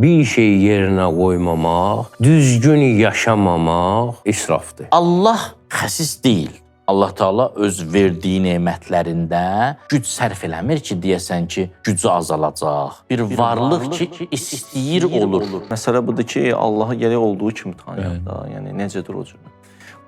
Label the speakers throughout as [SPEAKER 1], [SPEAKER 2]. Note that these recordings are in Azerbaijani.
[SPEAKER 1] bir şey yerinə qoymamaq, düzgün yaşamamaq israfdır.
[SPEAKER 2] Allah xəsis deyil. Allah Teala öz verdiyi nemətlərində güc sərf eləmir ki, deyəsən ki, gücü azalacaq. Bir varlıq ki, istəyir olur.
[SPEAKER 3] Məsələ budur ki, Allahı gərək olduğu kimi tanıyaq da. Yəni necədir o cür?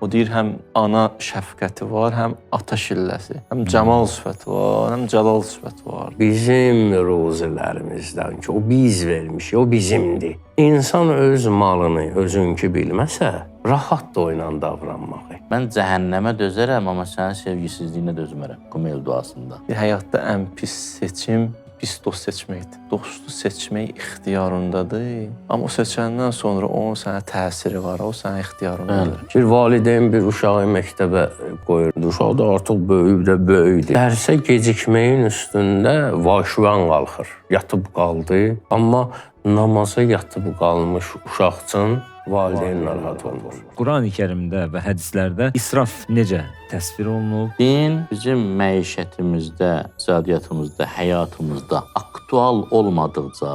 [SPEAKER 3] O deyir, həm ana şəfqəti var, həm ata şilləsi, həm cəmal sifəti var, həm cəlal sifəti var.
[SPEAKER 1] Bizim ruzilərimizdən ki, o biz vermişik, o bizimdir. İnsan öz malını özünkü bilməsə, rahat da oyla davranmağı.
[SPEAKER 2] Mən cəhənnəmə dözərəm, amma sənin sevgisizliyinə dözmərəm. Qumel duasında.
[SPEAKER 3] Həyatda ən pis seçim pis dost seçməkdir. Dostu seçmək ixtiyarındadır. Amma o seçəndən sonra onun sənə təsiri var, o sənin ixtiyarındadır.
[SPEAKER 1] Bir valideyn bir uşağı məktəbə qoyur. Uşaq da artıq böyükdür. Dərsə gecikməyin üstündə vaşuvan qalxır. Yatıb qaldı. Amma namaza yatıb qalmış uşaq üçün valideyn narahat olmur.
[SPEAKER 4] Quran-ı Kərimdə və hədislərdə israf necə təsvir olunub?
[SPEAKER 2] Din bizim məişətimizdə, iqtisadiyyatımızda, həyatımızda aktual olmadıqca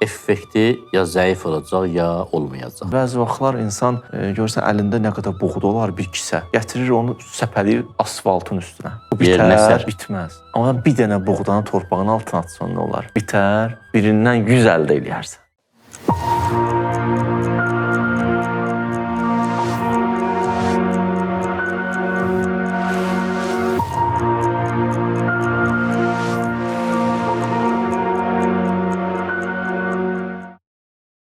[SPEAKER 2] effekti ya zəif olacaq, ya olmayacaq.
[SPEAKER 3] Bəzi vaxtlar insan görsən əlində nə qədər buğda olar bir kisə. Gətirir onu səpələyir asfaltın üstünə. Bu bitər, bitməz. Amma bir dənə buğdanı torpağın altına atsan nə olar? Bitər, birindən 100 əldə eləyərsən.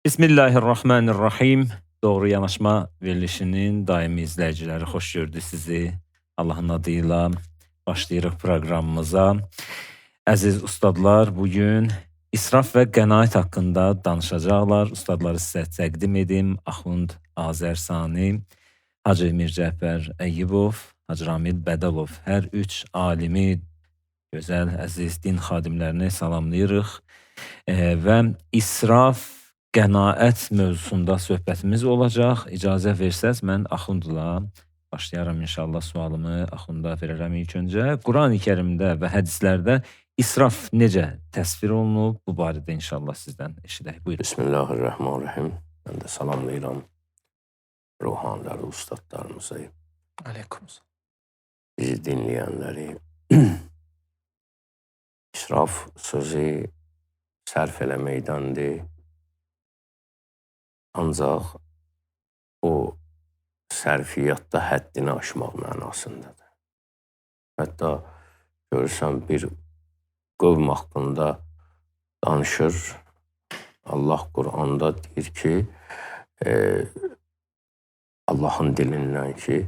[SPEAKER 4] Bismillahirrahmanirrahim. Doğru Yanaşma verilişinin daimi izləyiciləri xoş gördük sizi. Allahın adıyla başlayırıq proqramımıza. Əziz ustadlar, bugün israf və qənaət haqqında danışacaqlar. Ustadları sizə təqdim edim. Axund Azər Sani, Hacı Mircəfər Əyyubov, Hacı Ramil Bədəlov. Hər üç alimi, gözəl, əziz din xadimlərini salamlayırıq. Və israf, qənaət mövzusunda söhbətimiz olacaq. İcazə versəz, mən Axundla başlayaram inşallah sualımı. Axunda verərəm ilk öncə. Quran-ı Kərimdə və hədislərdə israf necə təsvir olunub? Bu barədə inşallah sizdən eşidək. Buyurun.
[SPEAKER 1] Bismillahirrahmanirrahim. Mən də salamlayıram ruhanları, ustadlarımızı.
[SPEAKER 3] Aleykümselam.
[SPEAKER 1] Bizi dinləyənləri. İsraf sözü sərf eləməkdəndir. Ancaq o sərfiyyatda həddini aşmaq mənasındadır. Hətta görürsən bir qövm haqqında danışır. Allah Quranda deyir ki, Allahın dilindən ki,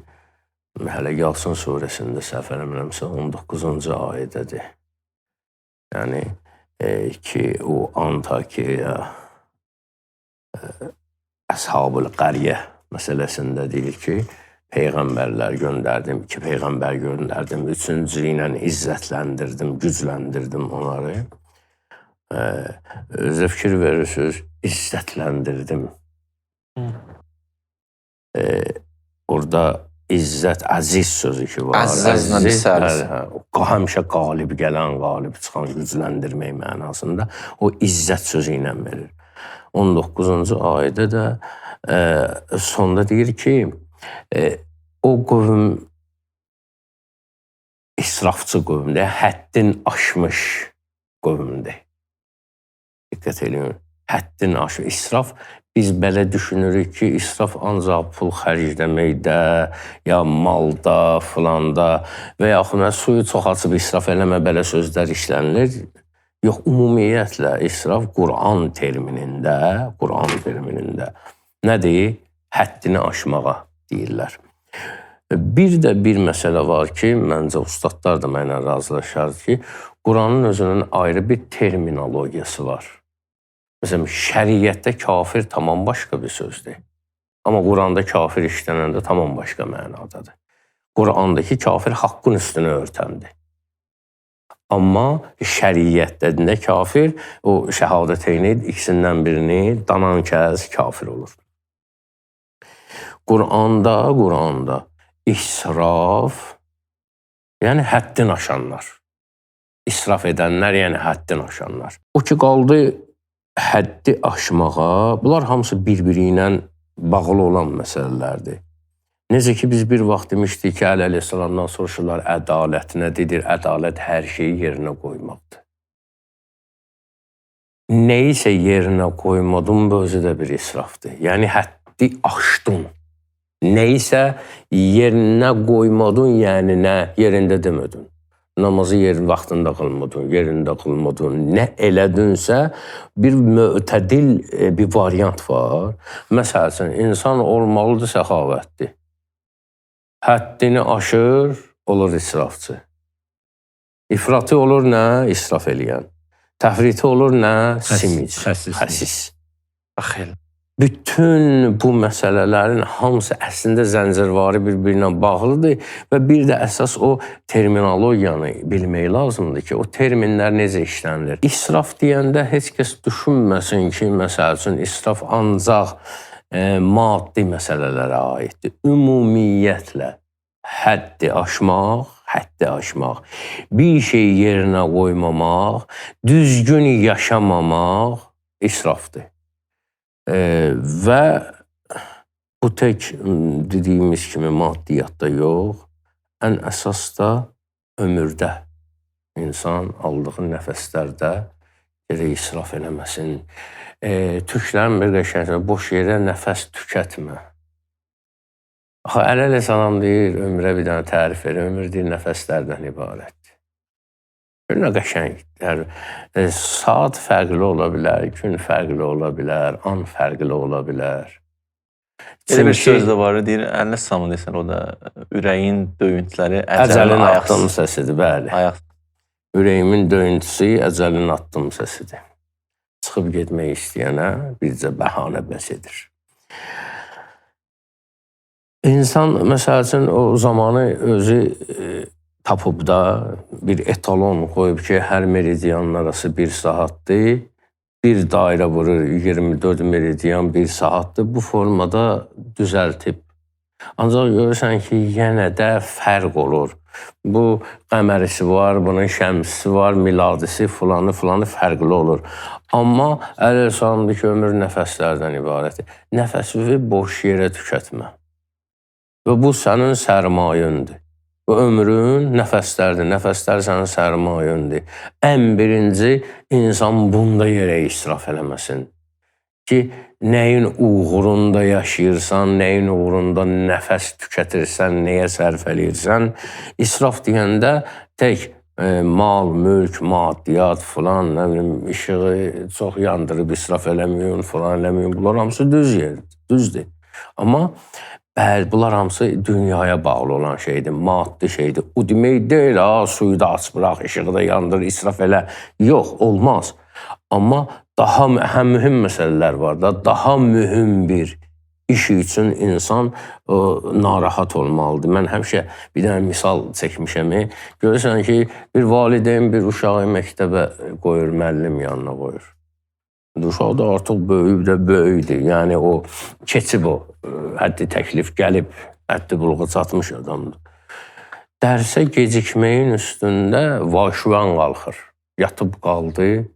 [SPEAKER 1] hələ Yasin surəsində səhv eləmirəmsə 19-cu ayədədir. Yəni ki, o Antakiya Əshab-ül Qəriyə məsələsində deyir ki, peyğəmbərlər göndərdim, 2 peyğəmbər göndərdim, 3-cü ilə izzətləndirdim, gücləndirdim onları. Özə fikir verirsiniz, izzətləndirdim. Orada izzət, əziz sözü ki var.
[SPEAKER 3] Əzzəzlə bisəriz.
[SPEAKER 1] Həmişə qalib gələn, qalib çıxan, gücləndirmək mənasında o izzət sözü ilə verir. 19-cu ayədə də sonda deyir ki, o qövm israfçı qövmdür, həddin aşmış qövmdür. Diqqət edin, həddin aşmış. İsraf, biz belə düşünürük ki, israf ancaq pul xərcləməkdə, ya malda, filanda və yaxud suyu çox açıb israf eləmə, belə sözlər işlənilir. Yox, ümumiyyətlə israf Quran terminində nədir? Həddini aşmağa deyirlər. Bir də bir məsələ var ki, məncə ustadlar da mənə razılaşar ki, Quranın özünün ayrı bir terminologiyası var. Məsələn, şəriətdə kafir tamam başqa bir sözdür. Amma Quranda kafir işlənəndə tamam başqa mənadadır. Qurandakı kafir haqqın üstünü örtəndir. Amma şəriətdə nə kafir, o şəhadəteyni ikisindən birini danan kəs kafir olur. Quranda israf, yəni həddin aşanlar. İsraf edənlər, yəni həddin aşanlar. O ki, qaldı həddi aşmağa, bunlar hamısı bir-biri ilə bağlı olan məsələlərdir. Necə ki, biz bir vaxt demişdik ki, Əli əleyhissalamdan soruşurlar, ədalət nədir? Ədalət hər şeyi yerinə qoymaqdır. Nəyisə yerinə qoymadın, bu özü də bir israfdır. Yəni, həddi aşdın. Nəyisə yerinə qoymadın, yəni nə? Yerində demədin. Namazı vaxtında qılmadın, yerində qılmadın. Nə elədinsə, bir mötədil bir variant var. Məsələn, insan olmalıdır səxavətli. Həddini aşır, olur israfçı. İfratı olur nə? İsraf eləyən. Təfriti olur nə? Simic, xəsis.
[SPEAKER 3] Baxil.
[SPEAKER 1] Bütün bu məsələlərin hamısı əslində zəncirvari bir-birinə bağlıdır və bir də əsas o terminologiyanı bilmək lazımdır ki, o terminlər necə işlənilir. İsraf deyəndə heç kəs düşünməsin ki, məsəl üçün, israf ancaq maddi məsələlərə aiddir. Ümumiyyətlə, həddi aşmaq, bir şey yerinə qoymamaq, düzgün yaşamamaq israfdır. Və bu tək dediyimiz kimi maddiyyatda yox, ən əsas da ömürdə insan aldığı nəfəslərdə yerə israf eləməsin. Türklərin bir qəşəngdir, boş yerə nəfəs tükətmə. Əli əleyhissalam deyir, ömrə bir dənə tərif verir, ömür deyir, nəfəslərdən ibarətdir. Nə qəşəngdir. Saat fərqli ola bilər, gün fərqli ola bilər, an fərqli ola bilər.
[SPEAKER 3] Elə bir söz də var, deyir, əlinə samı desən, o da ürəyin döyüntüləri əcəlin
[SPEAKER 1] addım səsidir, bəli. Ürəyimin döyüntüsü əcəlin addım səsidir. Çıxıb getmək istəyənə bircə bəhanə bəs edir. İnsan, məsəl üçün, o zamanı özü tapıb da bir etalon qoyub ki, hər meridiyanın arası 1 saatdır, bir dairə vurur, 24 meridiyan 1 saatdır. Bu formada düzəltib. Ancaq görürsən ki, yenə də fərq olur. Bu qəmərisi var, bunun şəmsisi var, miladisi, filanı fərqli olur. Amma əleyhissalamdır ki, ömür nəfəslərdən ibarətdir. Nəfəsi boş yerə tükətmə. Və bu sənin sərmayındır. Bu ömrün nəfəslərdir, nəfəslər sənin sərmayındır. Ən birinci, insan bunda yerə israf eləməsin. Ki, nəyin uğrunda yaşayırsan, nəyin uğrunda nəfəs tükətirsən, nəyə sərf eləyirsən. İsraf deyəndə tək mal, mülk, maddiyyat filan, nə bilim, işığı çox yandırıb israf eləməyin, filan eləməyin. Bunlar hamısı düzdür. Amma bunlar hamısı dünyaya bağlı olan şeydir, maddi şeydir. O demək deyil, suyu da aç bıraq, işığı da yandır, israf elə. Yox, olmaz. Amma daha mühüm məsələlər var da, daha mühüm bir iş üçün insan narahat olmalıdır. Mən həmişə bir dənə misal çəkmişəm. Görürsən ki, bir valideyn bir uşağı məktəbə qoyur, müəllim yanına qoyur. Uşaq da artıq böyükdür. Yəni, o keçib o, həddi təklif gəlib, həddi buluğa çatmış adamdır. Dərsə gecikməyin üstündə vaşuyan qalxır. Yatıb qaldı.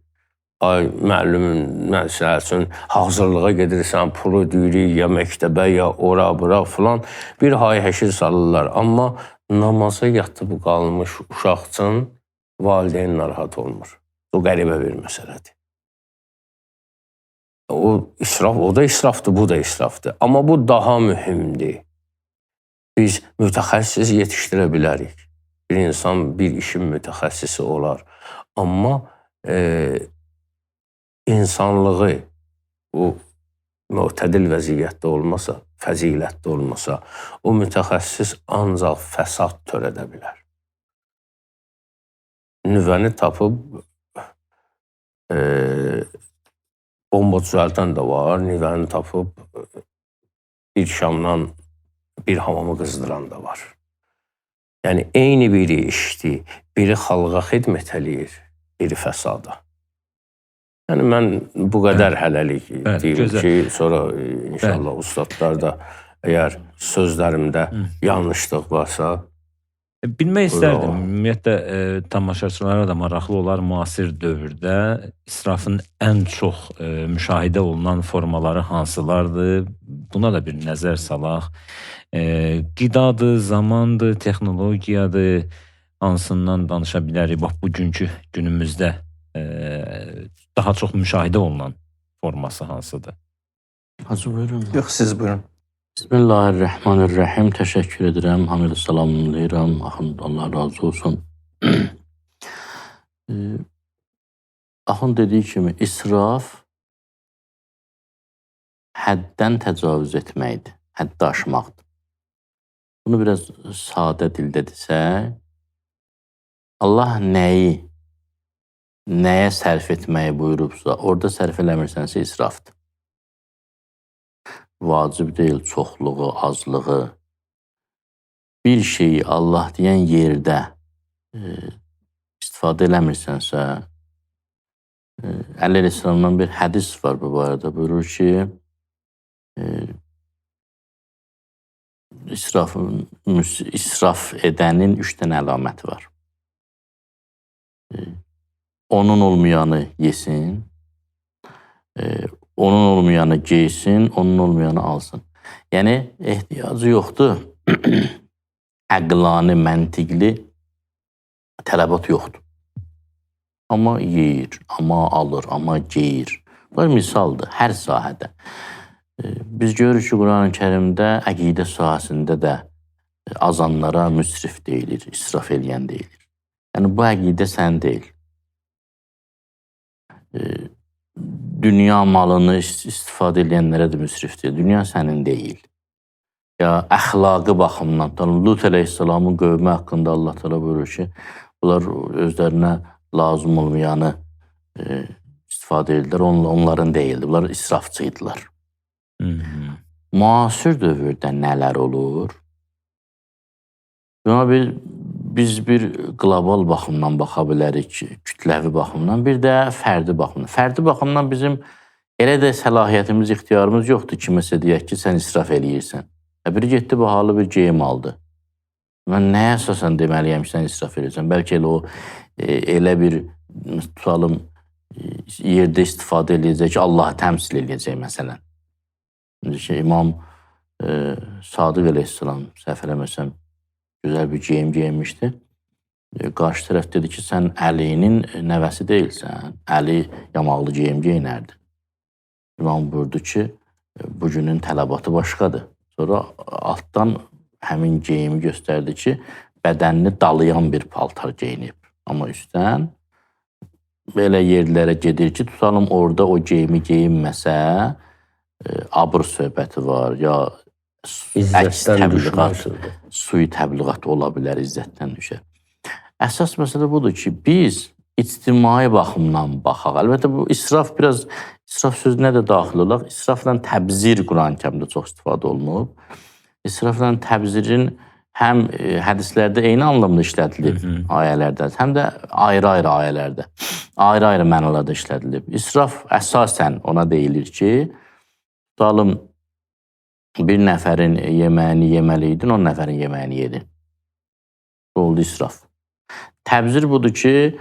[SPEAKER 1] Ay, müəllimin, məsəl üçün, hazırlığa gedirsən, pulu deyirik, ya məktəbə, ya ora, bura filan. Bir hay-həşir salırlar. Amma namaza yatıb qalmış uşaq üçün valideyn narahat olmur. O qəribə bir məsələdir. O da israfdır, bu da israfdır. Amma bu daha mühümdür. Biz mütəxəssis yetişdirə bilərik. Bir insan bir işin mütəxəssisi olar. Amma insanlığı o mütədil vəziyyətdə olmasa, fəzilətdə olmasa, o mütəxəssis ancaq fəsad törədə bilər. Nüvəni tapıb bomba düzəldən də var, nüvəni tapıb bir şamdan bir hamamı qızdıran da var. Yəni, eyni biri işdir. Biri xalqa xidmət eləyir, biri fəsada. Yəni, mən bu qədər hələlik deyim ki, sonra inşallah ustadlar da əgər sözlərimdə yanlışlıq varsa,
[SPEAKER 4] Bilmək istərdim.
[SPEAKER 1] Bravo.
[SPEAKER 4] Ümumiyyətlə tamaşaçılara da maraqlı olar müasir dövrdə israfın ən çox müşahidə olunan formaları hansılardır? Buna da bir nəzər salaq. Qidadır, zamandır, texnologiyadır. Hansından danışa bilərik? Bax bugünkü günümüzdə daha çox müşahidə olunan forması hansıdır?
[SPEAKER 2] Hacı buyurun.
[SPEAKER 3] Yox, siz buyurun.
[SPEAKER 2] Bismillahirrahmanirrahim. Təşəkkür edirəm. Hamıya salamlayıram. Axund Allah razı olsun. Axund dediyi kimi israf həddən təcavüz etməkdir. Həddi aşmaqdır. Bunu biraz sadə dildə desək, Allah nəyə sərf etməyi buyurubsa, orada sərf eləmirsənsə israfdır. Vacib deyil çoxluğu, azlığı. Bir şeyi Allah deyən yerdə istifadə eləmirsənsə, Əli Əleyhisselamdan bir hədis var bu barədə. Buyurur ki, israf edənin 3 dənə əlaməti var. Onun olmayanı yesin, onun olmayanı geysin, onun olmayanı alsın. Yəni, ehtiyacı yoxdur, əqlani, məntiqli tələbat yoxdur. Amma yeyir, amma alır, amma geyir. Bu misaldır, hər sahədə. Biz görürük ki, Quran-ı Kərimdə əqidə sahəsində də azanlara müsrif deyilir, israf eləyən deyilir. Yəni, bu əqidə sən deyil. Dünya malını istifadə edənlərə də müsrifdir. Dünya sənin deyil. Ya əxlaqı baxımdan, Lut Əleyhisselamın qövmü haqqında Allah təala buyurur ki, bunlar özlərinə lazım olmayanı istifadə edirlər, onların deyildi. Bunlar israfçıydılar. Müasir dövrdə nələr olur? Buna biz bir qlobal baxımdan baxa bilərik, kütləvi baxımdan, bir də fərdi baxımdan. Fərdi baxımdan bizim elə də səlahiyyətimiz, ixtiyarımız yoxdur ki, məsələn, deyək ki, sən israf eləyirsən. Biri getdi, bahalı bir geyim aldı. Mən nəyə əsasən deməliyəm ki, sən israf eləyirsən? Bəlkə elə bir, tutalım, yerdə istifadə eləyəcək ki, Allahı təmsil eləyəcək, məsələn. İmam Sadiq Əleyhisselam, səhv eləməsəm, gözəl bir geyim geyinmişdi. Qarşı tərəf dedi ki, sən Əlinin nəvəsi deyilsən. Əli yamaqlı geyim geyinərdi. İmam buyurdu ki, bugünün tələbatı başqadır. Sonra altdan həmin geyimi göstərdi ki, bədənini dalayan bir paltar geyinib. Amma üstdən belə yerlərə gedir ki, tutalım orada o geyimi geyinməsə, abır söhbəti var, ya əks təbliğat, sui təbliğat ola bilər, izzətdən düşər. Əsas məsələ budur ki, biz ictimai baxımdan baxaq. Əlbəttə, bu israf sözünə də daxil olaq. İsrafla təbzir Quran-ı Kərimdə çox istifadə olunub. İsrafla təbzirin həm hədislərdə eyni anlamda işlədilib ayələrdə, həm də ayrı-ayrı ayələrdə, ayrı-ayrı mənalarda işlədilib. İsraf əsasən ona deyilir ki, tutalım, bir nəfərin yeməyini yeməli idin, 10 nəfərin yeməyini yedin. Bu oldu israf. Təbzir budur ki,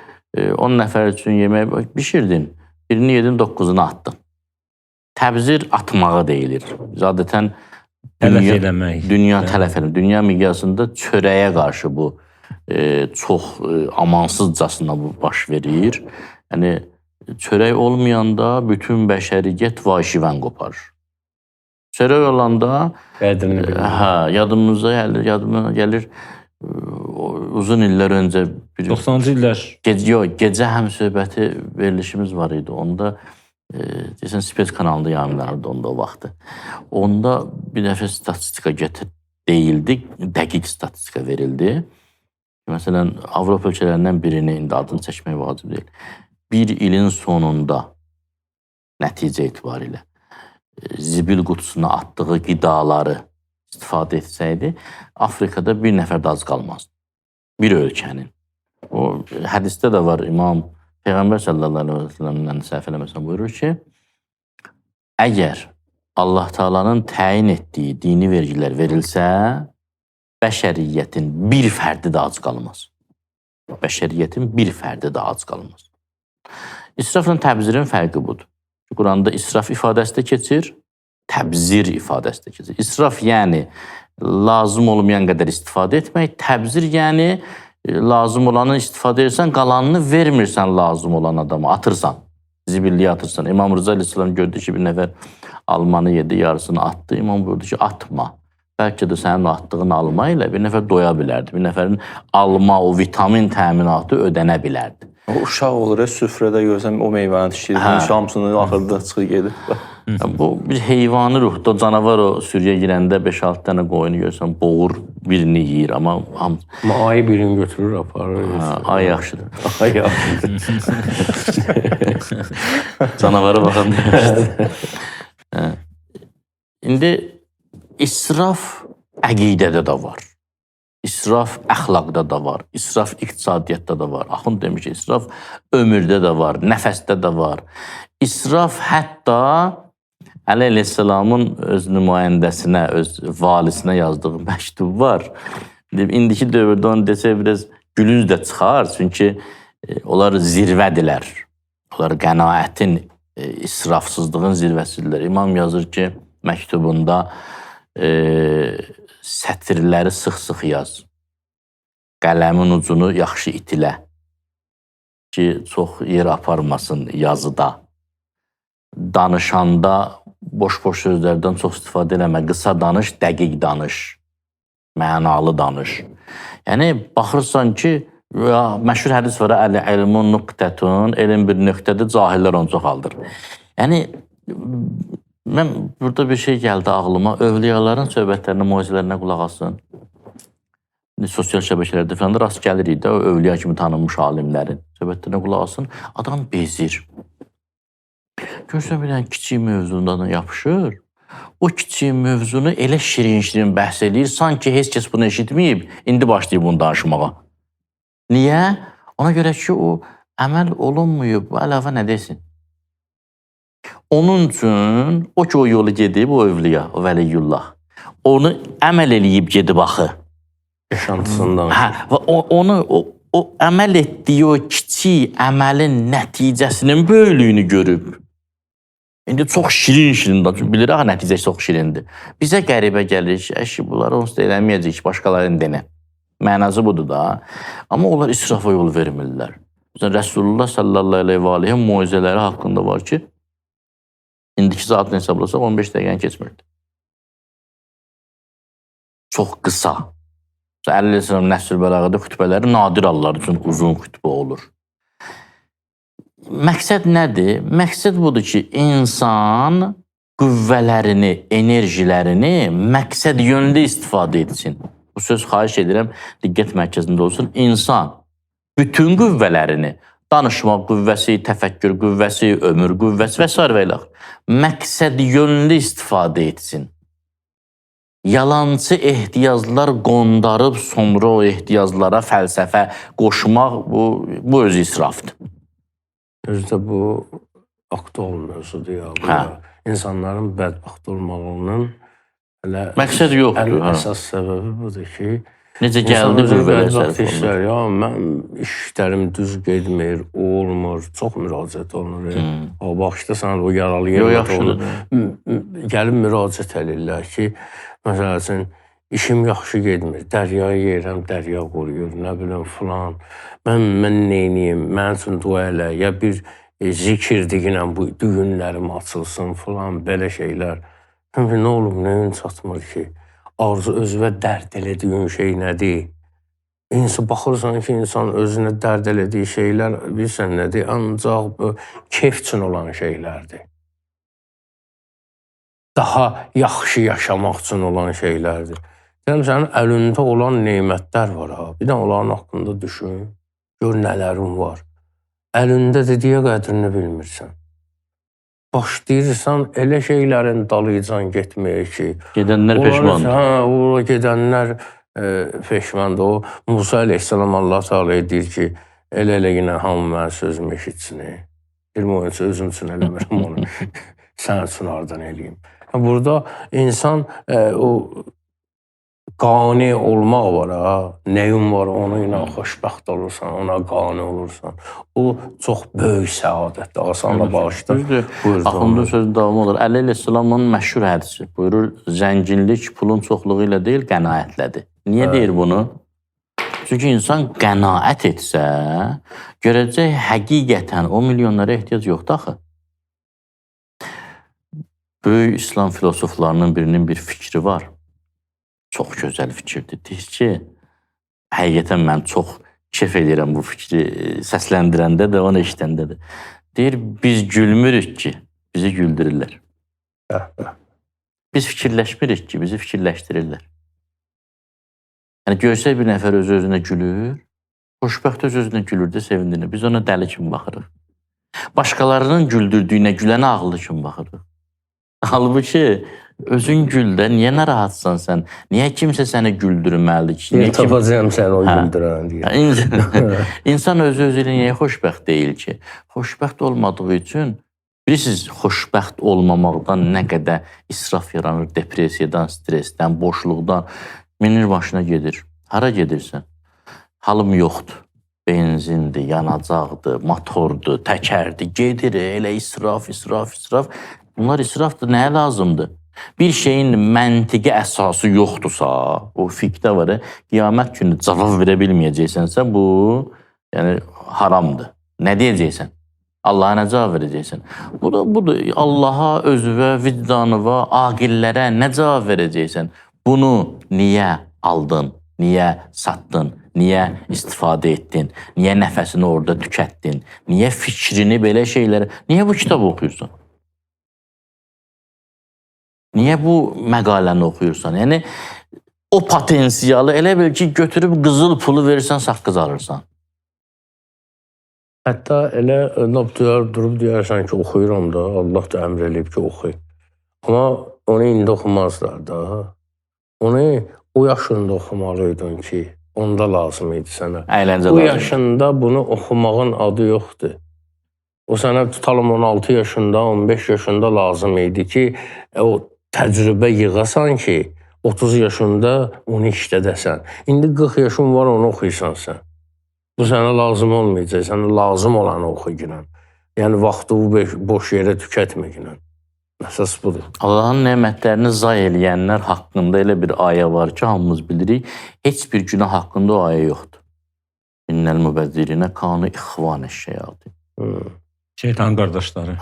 [SPEAKER 2] 10 nəfər üçün yemək bişirdin, birini yedin, 9'unu atdın. Təbzir atmağa deyilir. Adətən dünya tələf eləmək. Dünya miqyasında çörəyə qarşı bu çox amansızcasına bu baş verir. Yəni, çörək olmayanda bütün bəşəriyyət vay-şivən qoparır. Çörək olanda yadıma gəlir uzun illər öncə
[SPEAKER 4] 90-cı illər
[SPEAKER 2] gecə həm söhbəti verilişimiz var idi. Onda deyəsən Spes kanalında yayımlanırdı onda o vaxtı. Onda bir dəfə statistika deyildi, dəqiq statistika verildi. Məsələn, Avropa ölkələrindən birini, indi adını çəkmək vacib deyil. Bir ilin sonunda nəticə etibarilə zibil qutusuna atdığı qidaları istifadə etsəydi, Afrikada bir nəfər də az qalmazdı. Bir ölkənin. O hədisdə də var, İmam Peyğəmbər sallallahu aleyhi ve sellem'dən səhv eləməsən buyurur ki, əgər Allah Taala'nın təyin etdiyi dini vergilər verilsə, bəşəriyyətin bir fərdi də ac qalmaz. Bəşəriyyətin bir fərdi də ac qalmaz. İsrafla təbzirin fərqi budur. Quranda israf ifadəsi də keçir, təbzir ifadəsi də keçir. İsraf yəni lazım olmayan qədər istifadə etmək, təbzir yəni lazım olanı istifadə edirsən, qalanını vermirsən lazım olan adama, atırsan, zibilliyə atırsan. İmam Rıza Aleyhisselam gördü ki, bir nəfər almanı yedi, yarısını atdı. İmam buyurdu ki, atma. Bəlkə də sənin atdığın alma ilə bir nəfər doya bilərdi. Bir nəfərin alma, o vitamin təminatı ödənə bilərdi.
[SPEAKER 3] O uşaq olur, süfrədə görsən o meyvəni dişirir, hamısını axırda çıxır gedir.
[SPEAKER 2] Bu bir heyvani ruhda, canavar o sürüyə girəndə 5-6 dənə qoyunu görsən, boğur, birini yeyir, amma
[SPEAKER 1] ayı birini götürür, aparır.
[SPEAKER 2] Ay yaxşıdır.
[SPEAKER 1] Ay yaxşıdır.
[SPEAKER 2] Canavara baxan demişdir. İndi israf əqidədə də var. İsraf əxlaqda da var, israf iqtisadiyyatda da var. Axund demiş ki, israf ömürdə də var, nəfəsdə də var. İsraf hətta Əli Aleyhisselamın öz nümayəndəsinə, öz valisinə yazdığı məktub var. İndiki dövrdə onu desə biraz gülünc də çıxar, çünki onlar zirvədilər. Onlar qənaətin, israfsızlığın zirvəsidirlər. İmam yazır ki, məktubunda sətirləri sıx-sıx yaz. Qələmin ucunu yaxşı itilə ki, çox yer aparmasın yazıda. Danışanda boş-boş sözlərdən çox istifadə eləmə. Qısa danış, dəqiq danış. Mənalı danış. Yəni, baxırsan ki, məşhur hədis var, əl-ilmun nüqtətun, elm bir nöqtədir, cahillər onu çoxaldır. Yəni, mən burada bir şey gəldi ağlıma, övliyaların söhbətlərinə, mucizələrinə qulaq asın. Sosial şəbəkələrdə falan da rast gəlirik də, o övliya kimi tanınmış alimlərin söhbətlərinə qulaq asın. Adam bezir. Görsən bir dənə kiçik mövzundan yapışır. O kiçik mövzunu elə şirin-şirin bəhs edir, sanki heç kəs bunu eşitməyib, indi başlayıb bunu danışmağa. Niyə? Ona görə ki, o əməl olunmuyub, bu əlavə nə desin? Onun üçün, o ki o yolu gedib, o övliya, o vəliyullah, onu əməl eləyib gedib axı.
[SPEAKER 1] Yaşantısından.
[SPEAKER 2] Və o əməl etdiyi o kiçik əməlin nəticəsinin böyüklüyünü görüb. İndi çox şirin-şirin, bilir, nəticəsi çox şirindir. Bizə qəribə gəlir ki, əşi, bunları onsuz da eləməyəcək, başqalarının denə. Mənası budur da. Amma onlar israfa yol vermirlər. Rəsulullah sallallahu aleyhi və aleyhi mucizələri haqqında var ki, indiki saatını hesablasaq 15 dəqiqəni keçmirdi. Çox qısa. Əli Aleyhisselam Nəhsül Bəlağədə xütbələri nadir hallar üçün uzun xütbə olur. Məqsəd nədir? Məqsəd budur ki, insan qüvvələrini, enerjilərini məqsəd yönlü istifadə etsin. Bu söz xahiş edirəm, diqqət mərkəzində olsun. İnsan bütün qüvvələrini, danışmaq qüvvəsi, təfəkkür qüvvəsi, ömür qüvvəsi və s. və ilə məqsəd yönlü istifadə etsin. Yalançı ehtiyaclar qondarıb sonra o ehtiyaclara fəlsəfə qoşmaq bu öz israfdır.
[SPEAKER 1] Özdə bu aktual mövzudur ya. İnsanların bədbəxt olmağının
[SPEAKER 2] məqsəd yoxdur.
[SPEAKER 1] Əsas səbəbi budur ki,
[SPEAKER 2] necə gəldi qüvvələr sərf
[SPEAKER 1] olunur. Ya, mən işlərim düz getmir, olmur, çox müraciət olunur. O baxışda sən o yaralı yerdə olunur. Gəlib müraciət edirlər ki, məsəl üçün, işim yaxşı getmir, dəryaya yerəm, dərya qoruyur, nə bilim filan. Mən neyniyim, mən üçün dua elə, ya bir zikir deyilən bu düyünlərim açılsın filan, belə şeylər. Nə olub, nəyin çatmır ki? Arzu özünə dərd elədiyin şey nədir? Baxırsan ki, insan özünə dərd elədiyi şeylər, bilirsən nədir? Ancaq keyf üçün olan şeylərdir. Daha yaxşı yaşamaq üçün olan şeylərdir. Deyirəm, sənin əlində olan neymətlər var ha. Bir də onların haqqında düşün. Gör nələrin var. Əlində dediyə qədrini bilmirsən. Başlayırsan elə şeylərin dalıcan getməyə ki.
[SPEAKER 2] Gedənlər peşmandır.
[SPEAKER 1] Ora gedənlər peşmandır. O Musa Aleyhisselam Allah Teala deyir ki, elə yine hamı mənim sözümü eşitsin. Deyirəm, o özüm üçün eləmirəm onu. Sən üçün aradan eləyim. Burada insan o qani olmaq var ha. Nəyin var, onu ilə xoşbəxt olursan, ona qani olursan. O çox böyük səadətdir. Asanla bağışda.
[SPEAKER 2] Düzdür. Axundun sözü davamı olur. Əli əleyhissalamın məşhur hədisi buyurur, zənginlik pulun çoxluğu ilə deyil, qənaətlədir. Niyə deyir bunu? Çünki insan qənaət etsə, görəcək həqiqətən o milyonlara ehtiyac yoxdur axı. Böyük İslam filosoflarının birinin bir fikri var. Çox gözəl fikirdir. Deyir ki, həqiqətən mən çox kef edirəm bu fikri səsləndirəndə də, onu eşidəndə də. Deyir, biz gülmürük ki, bizi güldürürlər. Biz fikirləşmirik ki, bizi fikirləşdirirlər. Yəni, görsək bir nəfər öz-özünə gülür, xoşbəxt öz-özünə gülür də sevindirir. Biz ona dəli kimi baxırıq. Başqalarının güldürdüyünə gülənə ağlı kimi baxırıq. Halbuki, özün gül də, niyə narahatsan sən? Niyə kimsə səni güldürməlidir ki?
[SPEAKER 1] Niyə tapacağım səni o güldürən deyə.
[SPEAKER 2] İnsan özü-özü ilə niyə xoşbəxt deyil ki? Xoşbəxt olmadığı üçün, bilirsiniz, xoşbəxt olmamaqdan nə qədər israf yaranır, depresiyadan, stresdən, boşluqdan, minir başına gedir. Hara gedirsən? Halım yoxdur. Benzindir, yanacaqdır, motordur, təkərdir, gedir, elə israf. Bunlar israfdır, nəyə lazımdır? Bir şeyin məntiqi əsası yoxdursa, o fiqdə var, qiyamət günü cavab verə bilməyəcəksənsə, bu yəni, haramdır. Nə deyəcəksən? Allaha nə cavab verəcəksən? Budur, Allaha, özüvə, vicdanıva, aqillərə nə cavab verəcəksən? Bunu niyə aldın, niyə satdın, niyə istifadə etdin, niyə nəfəsini orada tükətdin, niyə fikrini belə şeylərə, niyə bu kitabı oxuyursan? Niyə bu məqaləni oxuyursan? Yəni, o potensiyalı elə bil ki, götürüb qızıl pulu verirsən, saqqız alırsan.
[SPEAKER 1] Hətta elə durub deyərsən ki, oxuyuram da, Allah da əmr eləyib ki, oxuy. Amma onu indi oxumazlar da. Onu o yaşında oxumalıydın ki, onda lazım idi sənə.
[SPEAKER 2] Əyləncə
[SPEAKER 1] bu
[SPEAKER 2] lazım.
[SPEAKER 1] yaşında bunu oxumağın adı yoxdur. O sənə tutalım 16 yaşında, 15 yaşında lazım idi ki, o təcrübə yığasan ki, 30 yaşında onu işlədəsən. İndi 40 yaşın var, onu oxuysan sən. Bu sənə lazım olmayacaq, sənə lazım olanı oxu günən. Yəni, vaxtı boş yerə tükətmə günən. Əsas budur.
[SPEAKER 2] Allahın nemətlərini zay eləyənlər haqqında elə bir ayə var ki, hamımız bilirik, heç bir günah haqqında o ayə yoxdur. İnnəl mübəzzirinə kanu ixvanə şeyadı.
[SPEAKER 4] Şeytan qardaşları.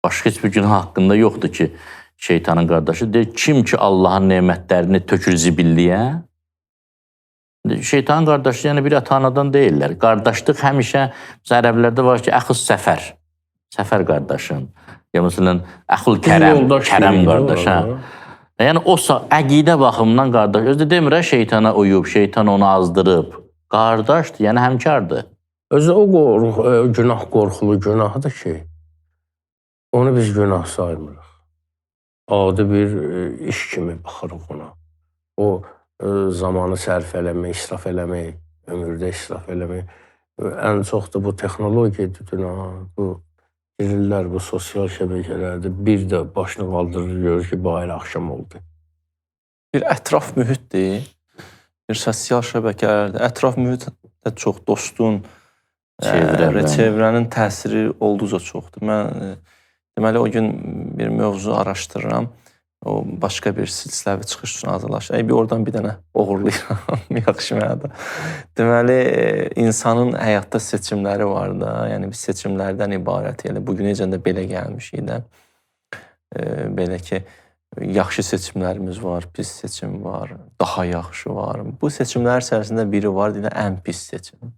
[SPEAKER 2] Başqa heç bir günah haqqında yoxdur ki, şeytanın qardaşı deyir, kim ki Allahın nemətlərini tökür zibilliyə, şeytanın qardaşı yəni bir ata-anadan deyirlər. Qardaşlıq həmişə, ərəblərdə var ki, əxus səfər, səfər qardaşın, ya məsələn, əxul kərəm, kərəm qardaş. Yəni, o əqidə baxımından qardaş, özü demirə şeytana uyub, şeytan onu azdırıb, qardaşdır, yəni həmkardır.
[SPEAKER 1] Özü o günah qorxulu günahdır ki, onu biz günah saymırıq. Adi bir iş kimi baxırıq ona. O zamanı sərf eləmək, israf eləmək, ömürdə israf eləmək. Ən çox da bu texnologiyadır, bu girirlər, bu sosial şəbəkələrdə bir də başını qaldırır, görür ki, bayır axşam oldu.
[SPEAKER 3] Bir ətraf mühitdir, bir sosial şəbəkələrdə. Ətraf mühit də çox, dostun, çevrənin təsiri olduqca çoxdur. Mən deməli, o gün bir mövzu araşdırıram. O, başqa bir silsiləvi çıxış üçün hazırlaşır. Bir oradan bir dənə oğurlayıram, yaxşı mənada. Deməli, insanın həyatda seçimləri var da, yəni biz seçimlərdən ibarət. Yəni, bugün necə də belə gəlmişik də. Belə ki, yaxşı seçimlərimiz var, pis seçim var, daha yaxşı var. Bu seçimlər içərisində biri var, deyilən, ən pis seçim.